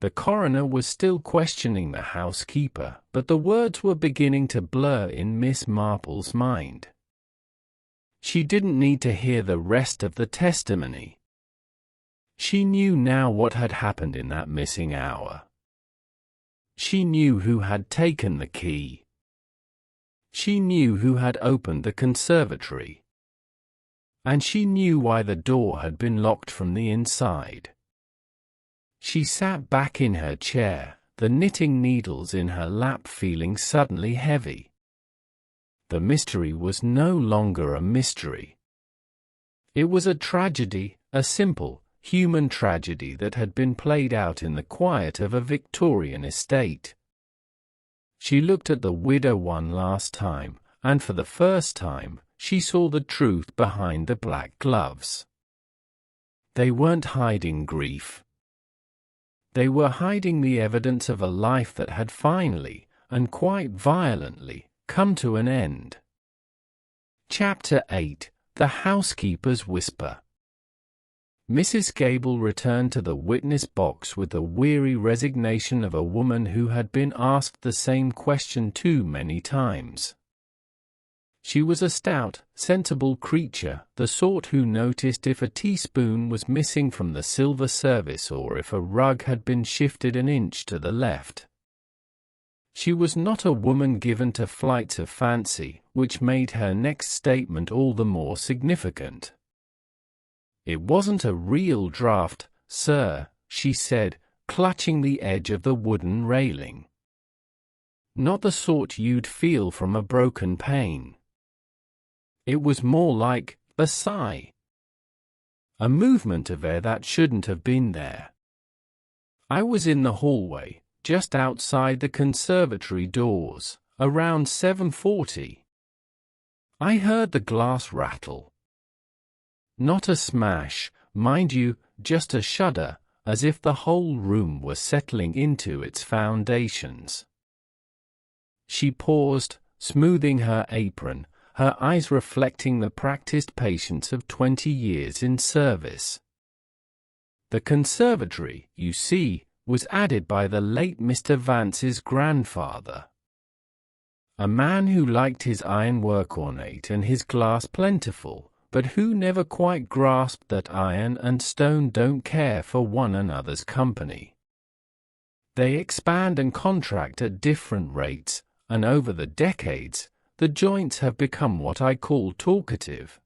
The coroner was still questioning the housekeeper, but the words were beginning to blur in Miss Marple's mind. She didn't need to hear the rest of the testimony. She knew now what had happened in that missing hour. She knew who had taken the key. She knew who had opened the conservatory. And she knew why the door had been locked from the inside. She sat back in her chair, the knitting needles in her lap feeling suddenly heavy. The mystery was no longer a mystery. It was a tragedy, a simple, human tragedy that had been played out in the quiet of a Victorian estate. She looked at the widow one last time, and for the first time, she saw the truth behind the black gloves. They weren't hiding grief. They were hiding the evidence of a life that had finally, and quite violently, come to an end. Chapter 8: The Housekeeper's Whisper. Mrs. Gable returned to the witness box with the weary resignation of a woman who had been asked the same question too many times. She was a stout, sensible creature, the sort who noticed if a teaspoon was missing from the silver service or if a rug had been shifted an inch to the left. She was not a woman given to flights of fancy, which made her next statement all the more significant. "It wasn't a real draft, sir," she said, clutching the edge of the wooden railing. "Not the sort you'd feel from a broken pane. It was more like a sigh. A movement of air that shouldn't have been there. I was in the hallway, just outside the conservatory doors, around 7:40. I heard the glass rattle. Not a smash, mind you, just a shudder, as if the whole room were settling into its foundations." She paused, smoothing her apron, her eyes reflecting the practiced patience of 20 years in service. "The conservatory, you see, was added by the late Mr. Vance's grandfather. A man who liked his ironwork ornate and his glass plentiful, but who never quite grasped that iron and stone don't care for one another's company. They expand and contract at different rates, and over the decades, the joints have become what I call talkative.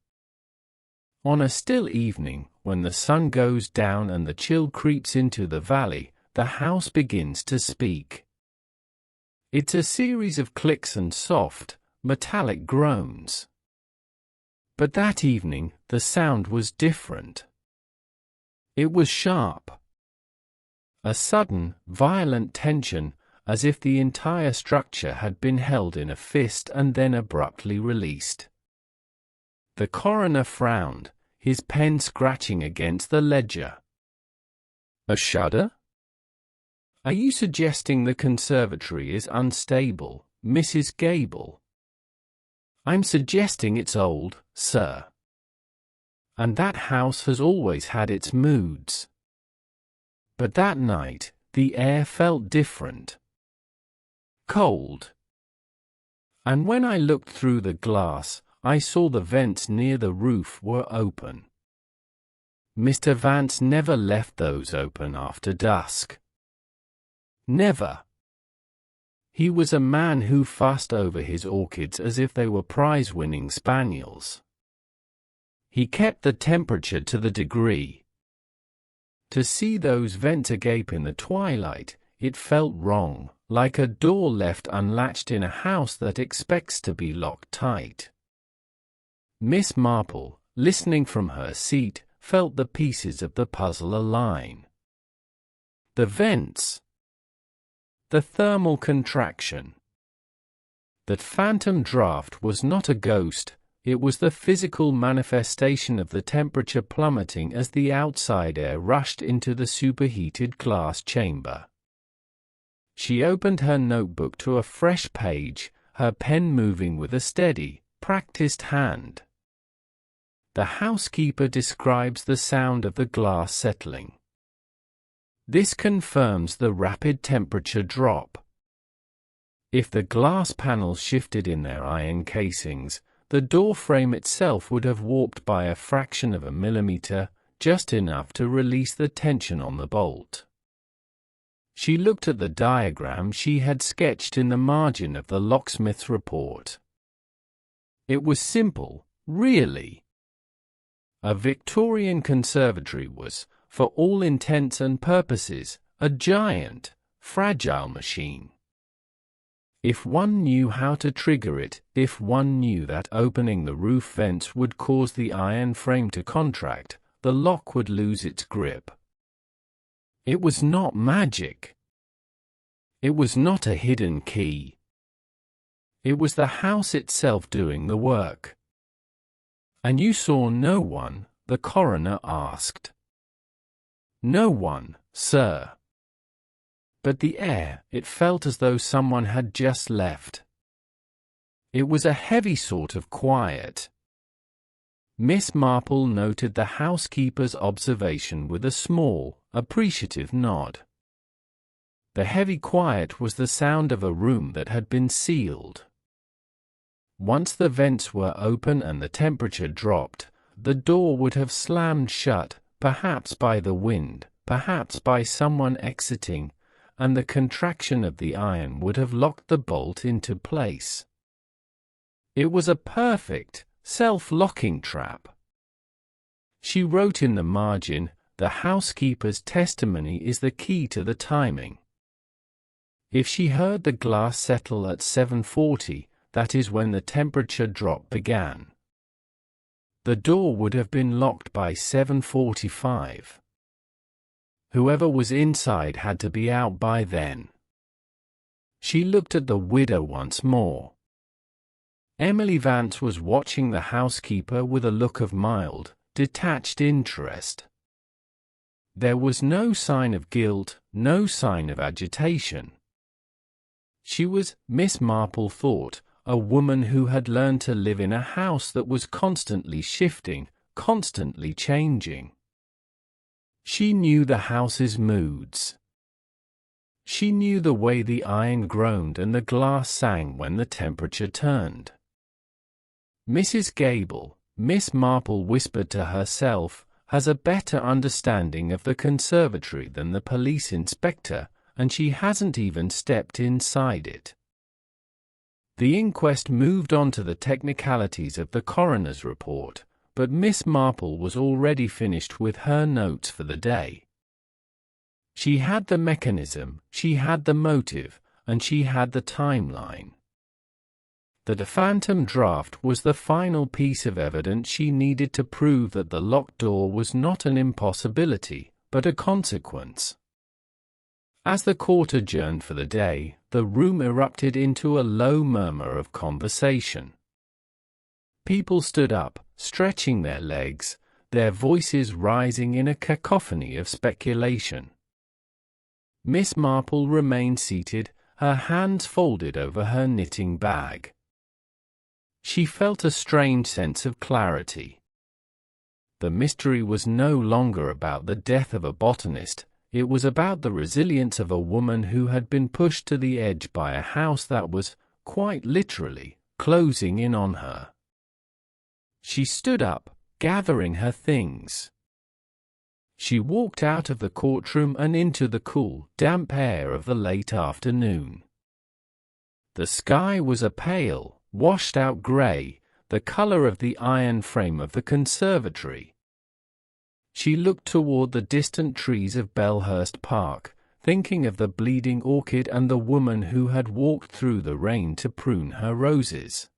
On a still evening, when the sun goes down and the chill creeps into the valley, the house begins to speak. It's a series of clicks and soft, metallic groans. But that evening, the sound was different. It was sharp. A sudden, violent tension, as if the entire structure had been held in a fist and then abruptly released. The coroner frowned, his pen scratching against the ledger. A shudder? Are you suggesting the conservatory is unstable, Mrs. Gable? I'm suggesting it's old, sir. And that house has always had its moods. But that night, the air felt different. Cold. And when I looked through the glass, I saw the vents near the roof were open. Mr. Vance never left those open after dusk. Never. He was a man who fussed over his orchids as if they were prize-winning spaniels. He kept the temperature to the degree. To see those vents agape in the twilight, it felt wrong, like a door left unlatched in a house that expects to be locked tight. Miss Marple, listening from her seat, felt the pieces of the puzzle align. The vents. The thermal contraction. That phantom draft was not a ghost, it was the physical manifestation of the temperature plummeting as the outside air rushed into the superheated glass chamber. She opened her notebook to a fresh page, her pen moving with a steady, practiced hand. The housekeeper describes the sound of the glass settling. This confirms the rapid temperature drop. If the glass panels shifted in their iron casings, the door frame itself would have warped by a fraction of a millimeter, just enough to release the tension on the bolt. She looked at the diagram she had sketched in the margin of the locksmith's report. It was simple, really. A Victorian conservatory was, for all intents and purposes, a giant, fragile machine. If one knew how to trigger it, if one knew that opening the roof vents would cause the iron frame to contract, the lock would lose its grip. It was not magic. It was not a hidden key. It was the house itself doing the work. And you saw no one? The coroner asked. No one, sir. But the air, it felt as though someone had just left. It was a heavy sort of quiet. Miss Marple noted the housekeeper's observation with a small, appreciative nod. The heavy quiet was the sound of a room that had been sealed. Once the vents were open and the temperature dropped, the door would have slammed shut, perhaps by the wind, perhaps by someone exiting, and the contraction of the iron would have locked the bolt into place. It was a perfect, self-locking trap. She wrote in the margin, "The housekeeper's testimony is the key to the timing." If she heard the glass settle at 7:40, that is when the temperature drop began. The door would have been locked by 7:45. Whoever was inside had to be out by then. She looked at the widow once more. Emily Vance was watching the housekeeper with a look of mild, detached interest. There was no sign of guilt, no sign of agitation. She was, Miss Marple thought, a woman who had learned to live in a house that was constantly shifting, constantly changing. She knew the house's moods. She knew the way the iron groaned and the glass sang when the temperature turned. Mrs. Gable, Miss Marple whispered to herself, has a better understanding of the conservatory than the police inspector, and she hasn't even stepped inside it. The inquest moved on to the technicalities of the coroner's report, but Miss Marple was already finished with her notes for the day. She had the mechanism, she had the motive, and she had the timeline. The phantom draft was the final piece of evidence she needed to prove that the locked door was not an impossibility, but a consequence. As the court adjourned for the day, the room erupted into a low murmur of conversation. People stood up, stretching their legs, their voices rising in a cacophony of speculation. Miss Marple remained seated, her hands folded over her knitting bag. She felt a strange sense of clarity. The mystery was no longer about the death of a botanist, it was about the resilience of a woman who had been pushed to the edge by a house that was, quite literally, closing in on her. She stood up, gathering her things. She walked out of the courtroom and into the cool, damp air of the late afternoon. The sky was a pale, washed-out grey, the color of the iron frame of the conservatory. She looked toward the distant trees of Belhurst Park, thinking of the bleeding orchid and the woman who had walked through the rain to prune her roses.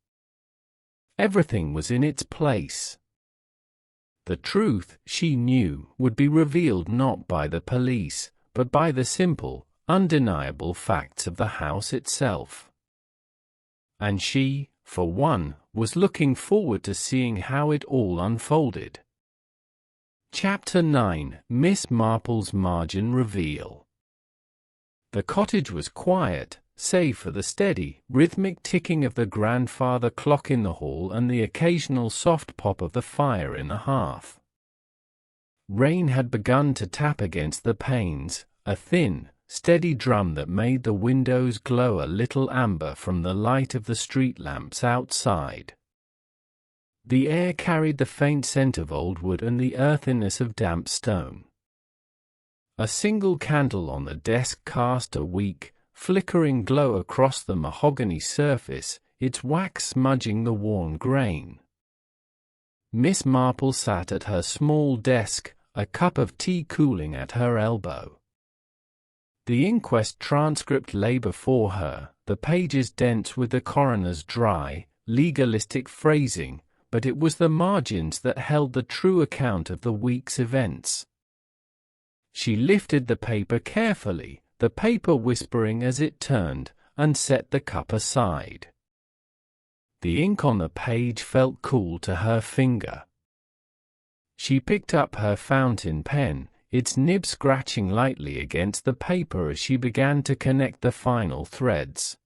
Everything was in its place. The truth, she knew, would be revealed not by the police, but by the simple, undeniable facts of the house itself. And she, for one, was looking forward to seeing how it all unfolded. Chapter 9: Miss Marple's Margin Reveal. The cottage was quiet, save for the steady, rhythmic ticking of the grandfather clock in the hall and the occasional soft pop of the fire in the hearth. Rain had begun to tap against the panes, a thin, steady drum that made the windows glow a little amber from the light of the street lamps outside. The air carried the faint scent of old wood and the earthiness of damp stone. A single candle on the desk cast a weak, flickering glow across the mahogany surface, its wax smudging the worn grain. Miss Marple sat at her small desk, a cup of tea cooling at her elbow. The inquest transcript lay before her, the pages dense with the coroner's dry, legalistic phrasing, but it was the margins that held the true account of the week's events. She lifted the paper carefully, the paper whispering as it turned, and set the cup aside. The ink on the page felt cool to her finger. She picked up her fountain pen, its nib scratching lightly against the paper as she began to connect the final threads.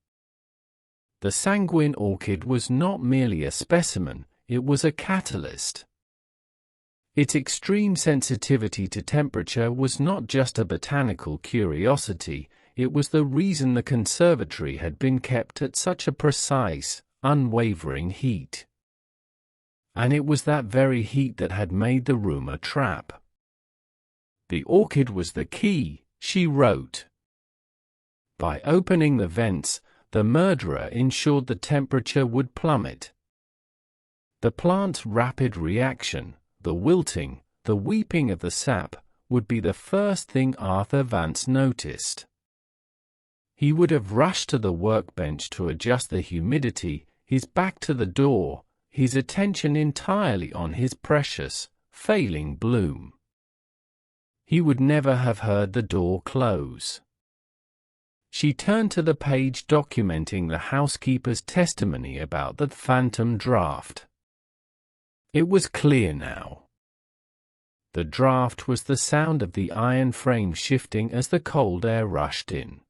The sanguine orchid was not merely a specimen, it was a catalyst. Its extreme sensitivity to temperature was not just a botanical curiosity, it was the reason the conservatory had been kept at such a precise, unwavering heat. And it was that very heat that had made the room a trap. The orchid was the key, she wrote. By opening the vents, the murderer ensured the temperature would plummet. The plant's rapid reaction, the wilting, the weeping of the sap, would be the first thing Arthur Vance noticed. He would have rushed to the workbench to adjust the humidity, his back to the door, his attention entirely on his precious, failing bloom. He would never have heard the door close. She turned to the page documenting the housekeeper's testimony about the phantom draft. It was clear now. The draft was the sound of the iron frame shifting as the cold air rushed in.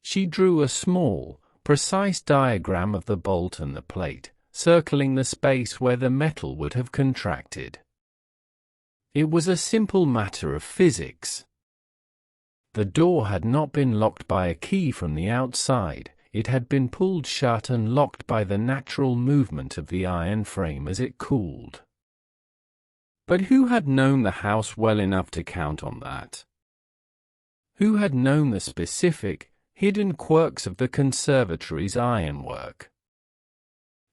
She drew a small, precise diagram of the bolt and the plate, circling the space where the metal would have contracted. It was a simple matter of physics. The door had not been locked by a key from the outside, it had been pulled shut and locked by the natural movement of the iron frame as it cooled. But who had known the house well enough to count on that? who had known the specific, hidden quirks of the conservatory's ironwork.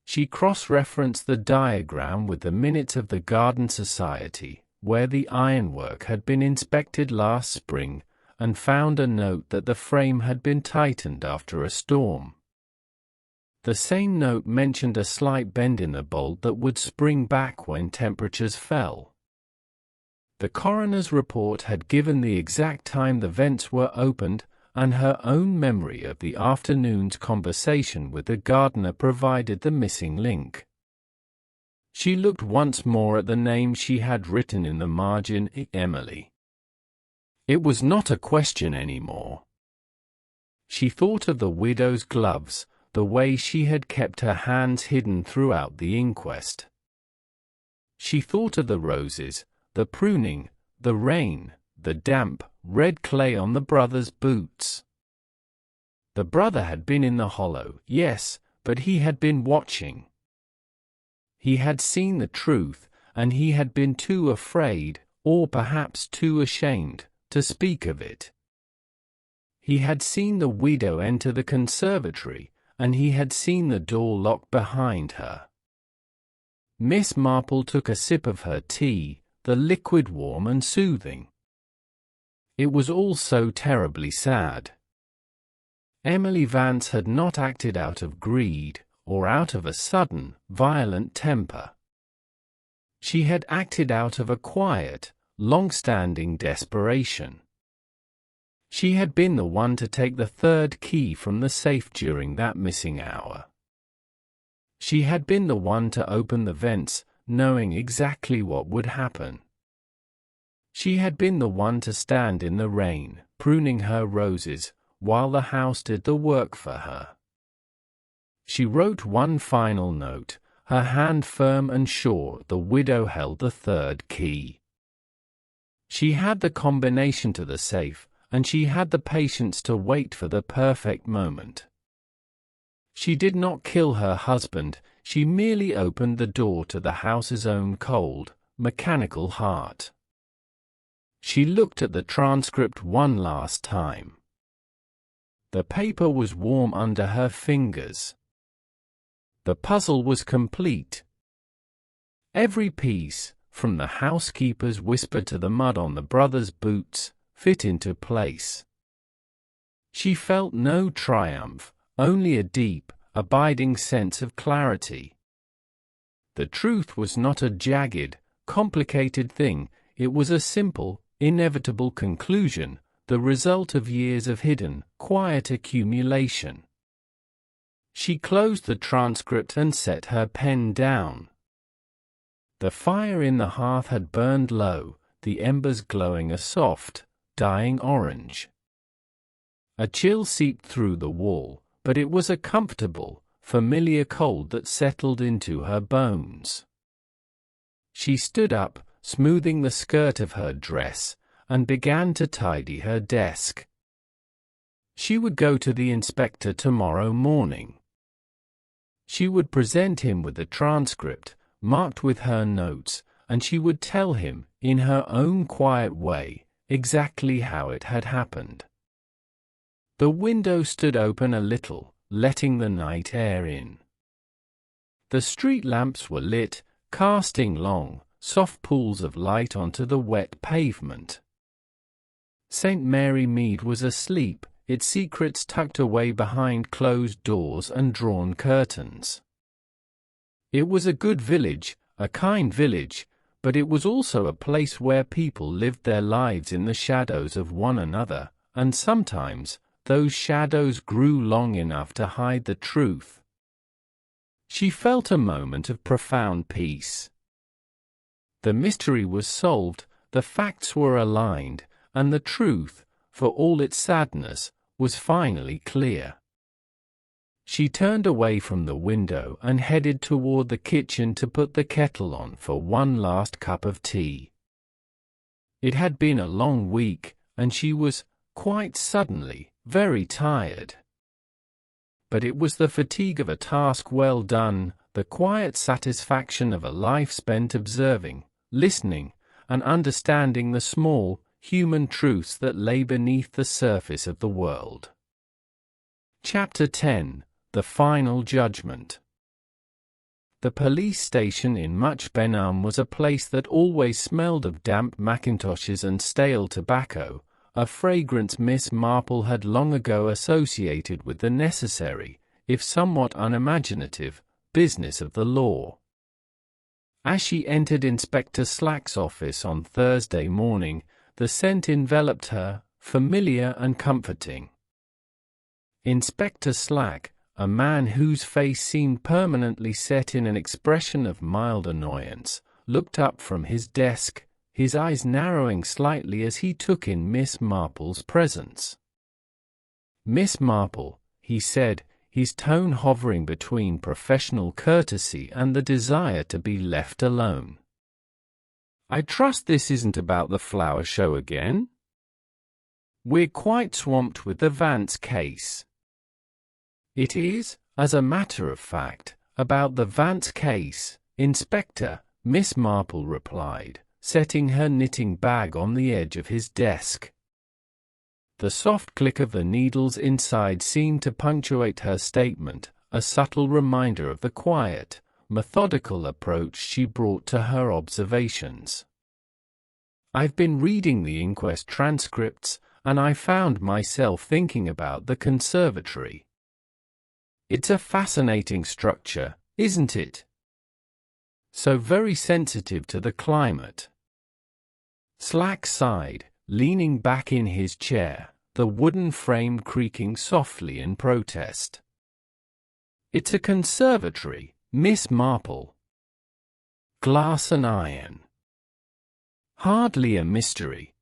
She cross-referenced the diagram with the minutes of the Garden Society, where the ironwork had been inspected last spring, and found a note that the frame had been tightened after a storm. The same note mentioned a slight bend in the bolt that would spring back when temperatures fell. The coroner's report had given the exact time the vents were opened, and her own memory of the afternoon's conversation with the gardener provided the missing link. She looked once more at the name she had written in the margin, Emily. It was not a question anymore. She thought of the widow's gloves, the way she had kept her hands hidden throughout the inquest. She thought of the roses, the pruning, the rain, the damp, red clay on the brother's boots. The brother had been in the hollow, yes, but he had been watching. He had seen the truth, and he had been too afraid, or perhaps too ashamed, to speak of it. He had seen the widow enter the conservatory, and he had seen the door locked behind her. Miss Marple took a sip of her tea, the liquid warm and soothing. It was all so terribly sad. Emily Vance had not acted out of greed, or out of a sudden, violent temper. She had acted out of a quiet, long-standing desperation. She had been the one to take the third key from the safe during that missing hour. She had been the one to open the vents, knowing exactly what would happen. She had been the one to stand in the rain, pruning her roses, while the house did the work for her. She wrote one final note, her hand firm and sure the widow held the third key. She had the combination to the safe, and she had the patience to wait for the perfect moment. She did not kill her husband, she merely opened the door to the house's own cold, mechanical heart. She looked at the transcript one last time. The paper was warm under her fingers. The puzzle was complete. Every piece, from the housekeeper's whisper to the mud on the brother's boots, fit into place. She felt no triumph, only a deep, abiding sense of clarity. The truth was not a jagged, complicated thing, it was a simple, inevitable conclusion, the result of years of hidden, quiet accumulation. She closed the transcript and set her pen down. The fire in the hearth had burned low, the embers glowing a soft, dying orange. A chill seeped through the wall, but it was a comfortable, familiar cold that settled into her bones. She stood up, smoothing the skirt of her dress, and began to tidy her desk. She would go to the inspector tomorrow morning. She would present him with the transcript, marked with her notes, and she would tell him, in her own quiet way, exactly how it had happened. The window stood open a little, letting the night air in. The street lamps were lit, casting long, soft pools of light onto the wet pavement. St. Mary Mead was asleep, its secrets tucked away behind closed doors and drawn curtains. It was a good village, a kind village, but it was also a place where people lived their lives in the shadows of one another, and sometimes those shadows grew long enough to hide the truth. She felt a moment of profound peace. The mystery was solved, the facts were aligned, and the truth, for all its sadness, was finally clear. She turned away from the window and headed toward the kitchen to put the kettle on for one last cup of tea. It had been a long week, and she was, quite suddenly, very tired. But it was the fatigue of a task well done, the quiet satisfaction of a life spent observing, listening, and understanding the small, human truths that lay beneath the surface of the world. Chapter 10: The Final Judgment. The police station in Much Benham was a place that always smelled of damp macintoshes and stale tobacco, a fragrance Miss Marple had long ago associated with the necessary, if somewhat unimaginative, business of the law. As she entered Inspector Slack's office on Thursday morning, the scent enveloped her, familiar and comforting. Inspector Slack, a man whose face seemed permanently set in an expression of mild annoyance, looked up from his desk, his eyes narrowing slightly as he took in Miss Marple's presence. "Miss Marple," he said, his tone hovering between professional courtesy and the desire to be left alone. "I trust this isn't about the flower show again? We're quite swamped with the Vance case." "It is, as a matter of fact, about the Vance case, Inspector," Miss Marple replied, setting her knitting bag on the edge of his desk. The soft click of the needles inside seemed to punctuate her statement, a subtle reminder of the quiet, methodical approach she brought to her observations. "I've been reading the inquest transcripts, and I found myself thinking about the conservatory. It's a fascinating structure, isn't it? So very sensitive to the climate." Slack sighed, leaning back in his chair, the wooden frame creaking softly in protest. "It's a conservatory, Miss Marple. Glass and iron. Hardly a mystery."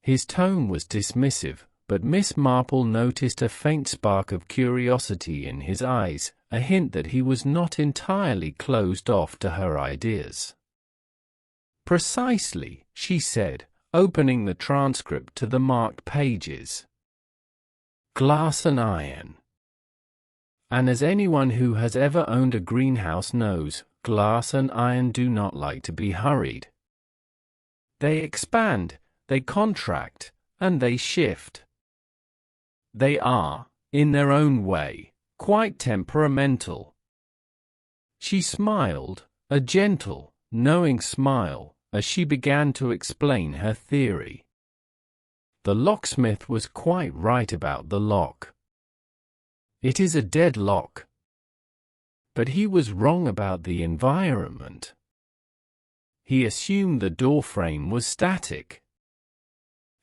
His tone was dismissive, but Miss Marple noticed a faint spark of curiosity in his eyes, a hint that he was not entirely closed off to her ideas. "Precisely," she said, opening the transcript to the marked pages. "Glass and iron. And as anyone who has ever owned a greenhouse knows, glass and iron do not like to be hurried. They expand, they contract, and they shift. They are, in their own way, quite temperamental." She smiled, a gentle, knowing smile, as she began to explain her theory. The locksmith was quite right about the lock. It is a dead lock. But he was wrong about the environment. He assumed the door frame was static.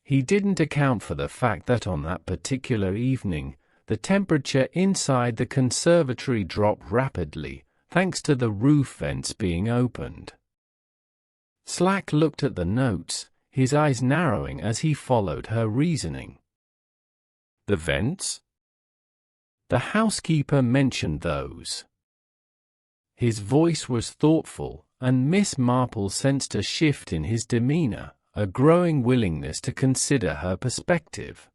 He didn't account for the fact that on that particular evening, the temperature inside the conservatory dropped rapidly, thanks to the roof vents being opened. Slack looked at the notes, his eyes narrowing as he followed her reasoning. "The vents? The housekeeper mentioned those." His voice was thoughtful, and Miss Marple sensed a shift in his demeanor, a growing willingness to consider her perspective.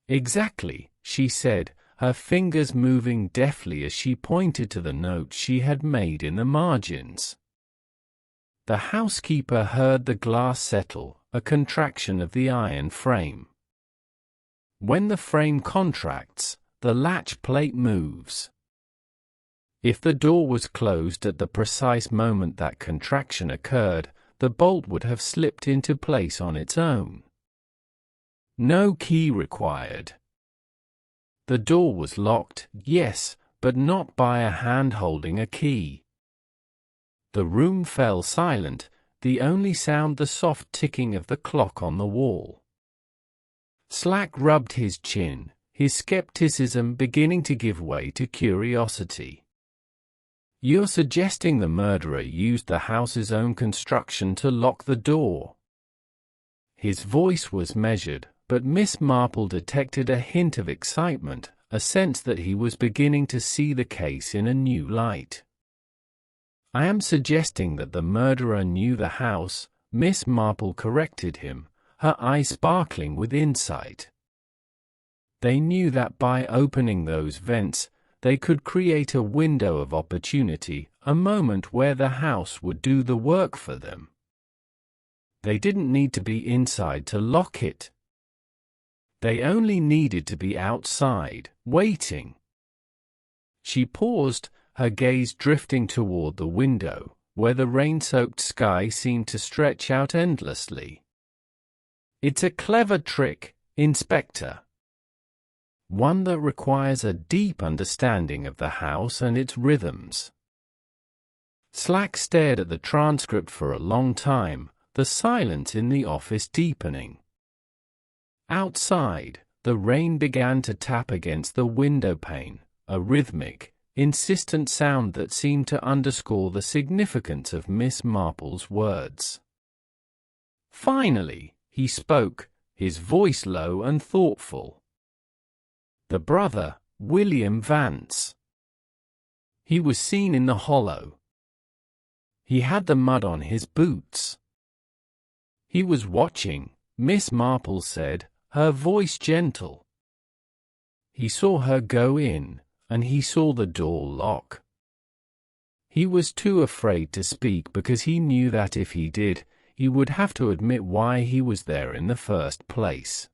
"Exactly," she said, her fingers moving deftly as she pointed to the notes she had made in the margins. The housekeeper heard the glass settle, a contraction of the iron frame. When the frame contracts, the latch plate moves. If the door was closed at the precise moment that contraction occurred, the bolt would have slipped into place on its own. No key required. The door was locked, yes, but not by a hand holding a key. The room fell silent, the only sound the soft ticking of the clock on the wall. Slack rubbed his chin, his skepticism beginning to give way to curiosity. "You're suggesting the murderer used the house's own construction to lock the door?" His voice was measured, but Miss Marple detected a hint of excitement, a sense that he was beginning to see the case in a new light. "I am suggesting that the murderer knew the house," Miss Marple corrected him, her eyes sparkling with insight. "They knew that by opening those vents, they could create a window of opportunity, a moment where the house would do the work for them. They didn't need to be inside to lock it. They only needed to be outside, waiting. She paused, her gaze drifting toward the window, where the rain-soaked sky seemed to stretch out endlessly. It's a clever trick, Inspector. One that requires a deep understanding of the house and its rhythms. Slack stared at the transcript for a long time, the silence in the office deepening. Outside, the rain began to tap against the window pane, a rhythmic, insistent sound that seemed to underscore the significance of Miss Marple's words. Finally, he spoke, his voice low and thoughtful. The brother, William Vance. He was seen in the hollow. He had the mud on his boots. He was watching, Miss Marple said, her voice gentle. He saw her go in, and he saw the door lock. He was too afraid to speak because he knew that if he did, he would have to admit why he was there in the first place.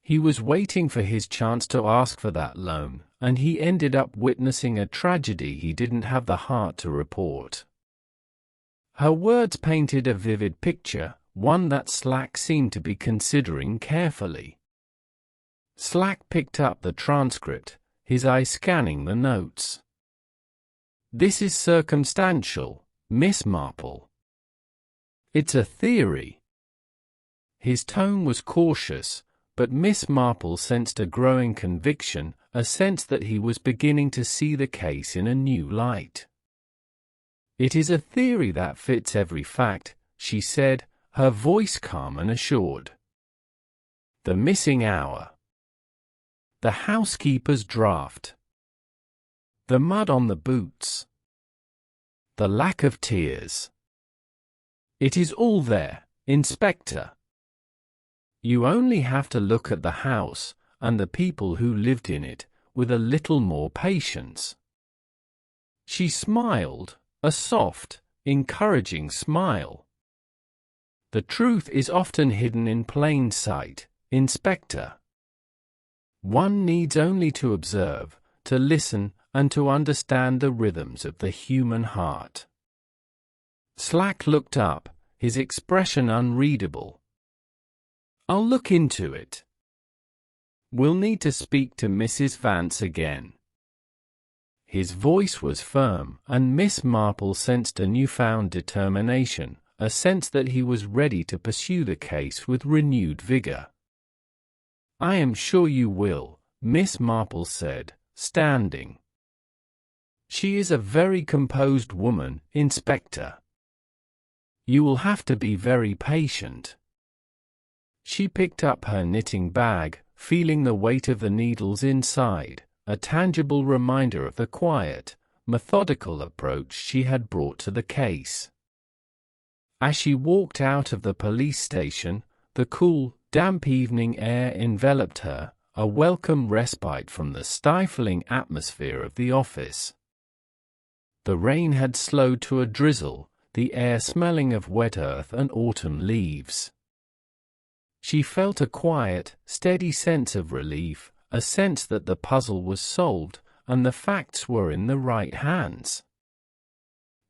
He was waiting for his chance to ask for that loan, and he ended up witnessing a tragedy he didn't have the heart to report. Her words painted a vivid picture, one that Slack seemed to be considering carefully. Slack picked up the transcript, his eye scanning the notes. This is circumstantial, Miss Marple. It's a theory. His tone was cautious, but Miss Marple sensed a growing conviction, a sense that he was beginning to see the case in a new light. It is a theory that fits every fact, she said, her voice calm and assured. The missing hour. The housekeeper's draft. The mud on the boots. The lack of tears. It is all there, Inspector. You only have to look at the house, and the people who lived in it, with a little more patience. She smiled, a soft, encouraging smile. The truth is often hidden in plain sight, Inspector. One needs only to observe, to listen, and to understand the rhythms of the human heart. Slack looked up, his expression unreadable. I'll look into it. We'll need to speak to Mrs. Vance again. His voice was firm, and Miss Marple sensed a newfound determination, a sense that he was ready to pursue the case with renewed vigor. I am sure you will, Miss Marple said, standing. She is a very composed woman, Inspector. You will have to be very patient. She picked up her knitting bag, feeling the weight of the needles inside, a tangible reminder of the quiet, methodical approach she had brought to the case. As she walked out of the police station, the cool, damp evening air enveloped her, a welcome respite from the stifling atmosphere of the office. The rain had slowed to a drizzle, the air smelling of wet earth and autumn leaves. She felt a quiet, steady sense of relief, a sense that the puzzle was solved, and the facts were in the right hands.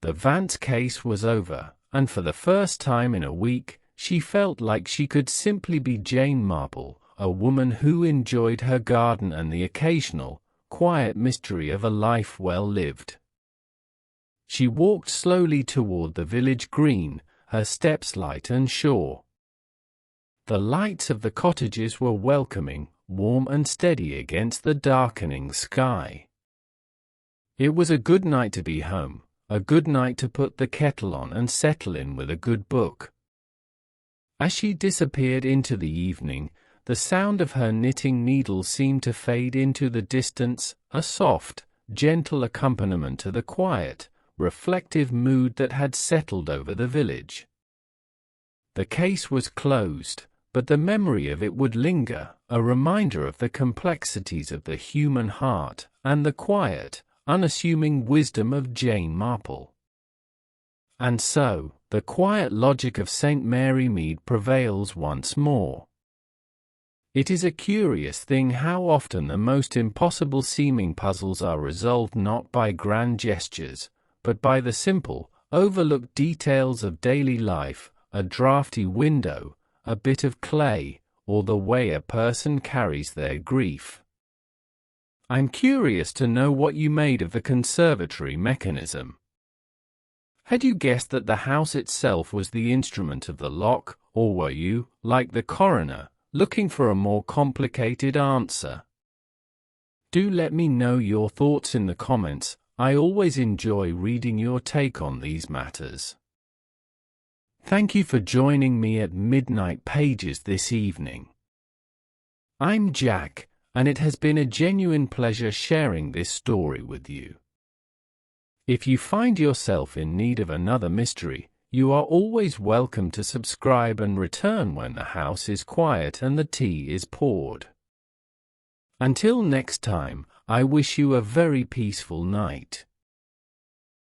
The Vance case was over, and for the first time in a week, she felt like she could simply be Jane Marple, a woman who enjoyed her garden and the occasional, quiet mystery of a life well lived. She walked slowly toward the village green, her steps light and sure. The lights of the cottages were welcoming, warm and steady against the darkening sky. It was a good night to be home, a good night to put the kettle on and settle in with a good book. As she disappeared into the evening, the sound of her knitting needle seemed to fade into the distance, a soft, gentle accompaniment to the quiet, reflective mood that had settled over the village. The case was closed, but the memory of it would linger, a reminder of the complexities of the human heart, and the quiet, unassuming wisdom of Jane Marple. And so, the quiet logic of St. Mary Mead prevails once more. It is a curious thing how often the most impossible seeming puzzles are resolved not by grand gestures, but by the simple, overlooked details of daily life, a draughty window, a bit of clay, or the way a person carries their grief. I'm curious to know what you made of the conservatory mechanism. Had you guessed that the house itself was the instrument of the lock, or were you, like the coroner, looking for a more complicated answer? Do let me know your thoughts in the comments. I always enjoy reading your take on these matters. Thank you for joining me at Midnight Pages this evening. I'm Jack, and it has been a genuine pleasure sharing this story with you. If you find yourself in need of another mystery, you are always welcome to subscribe and return when the house is quiet and the tea is poured. Until next time, I wish you a very peaceful night.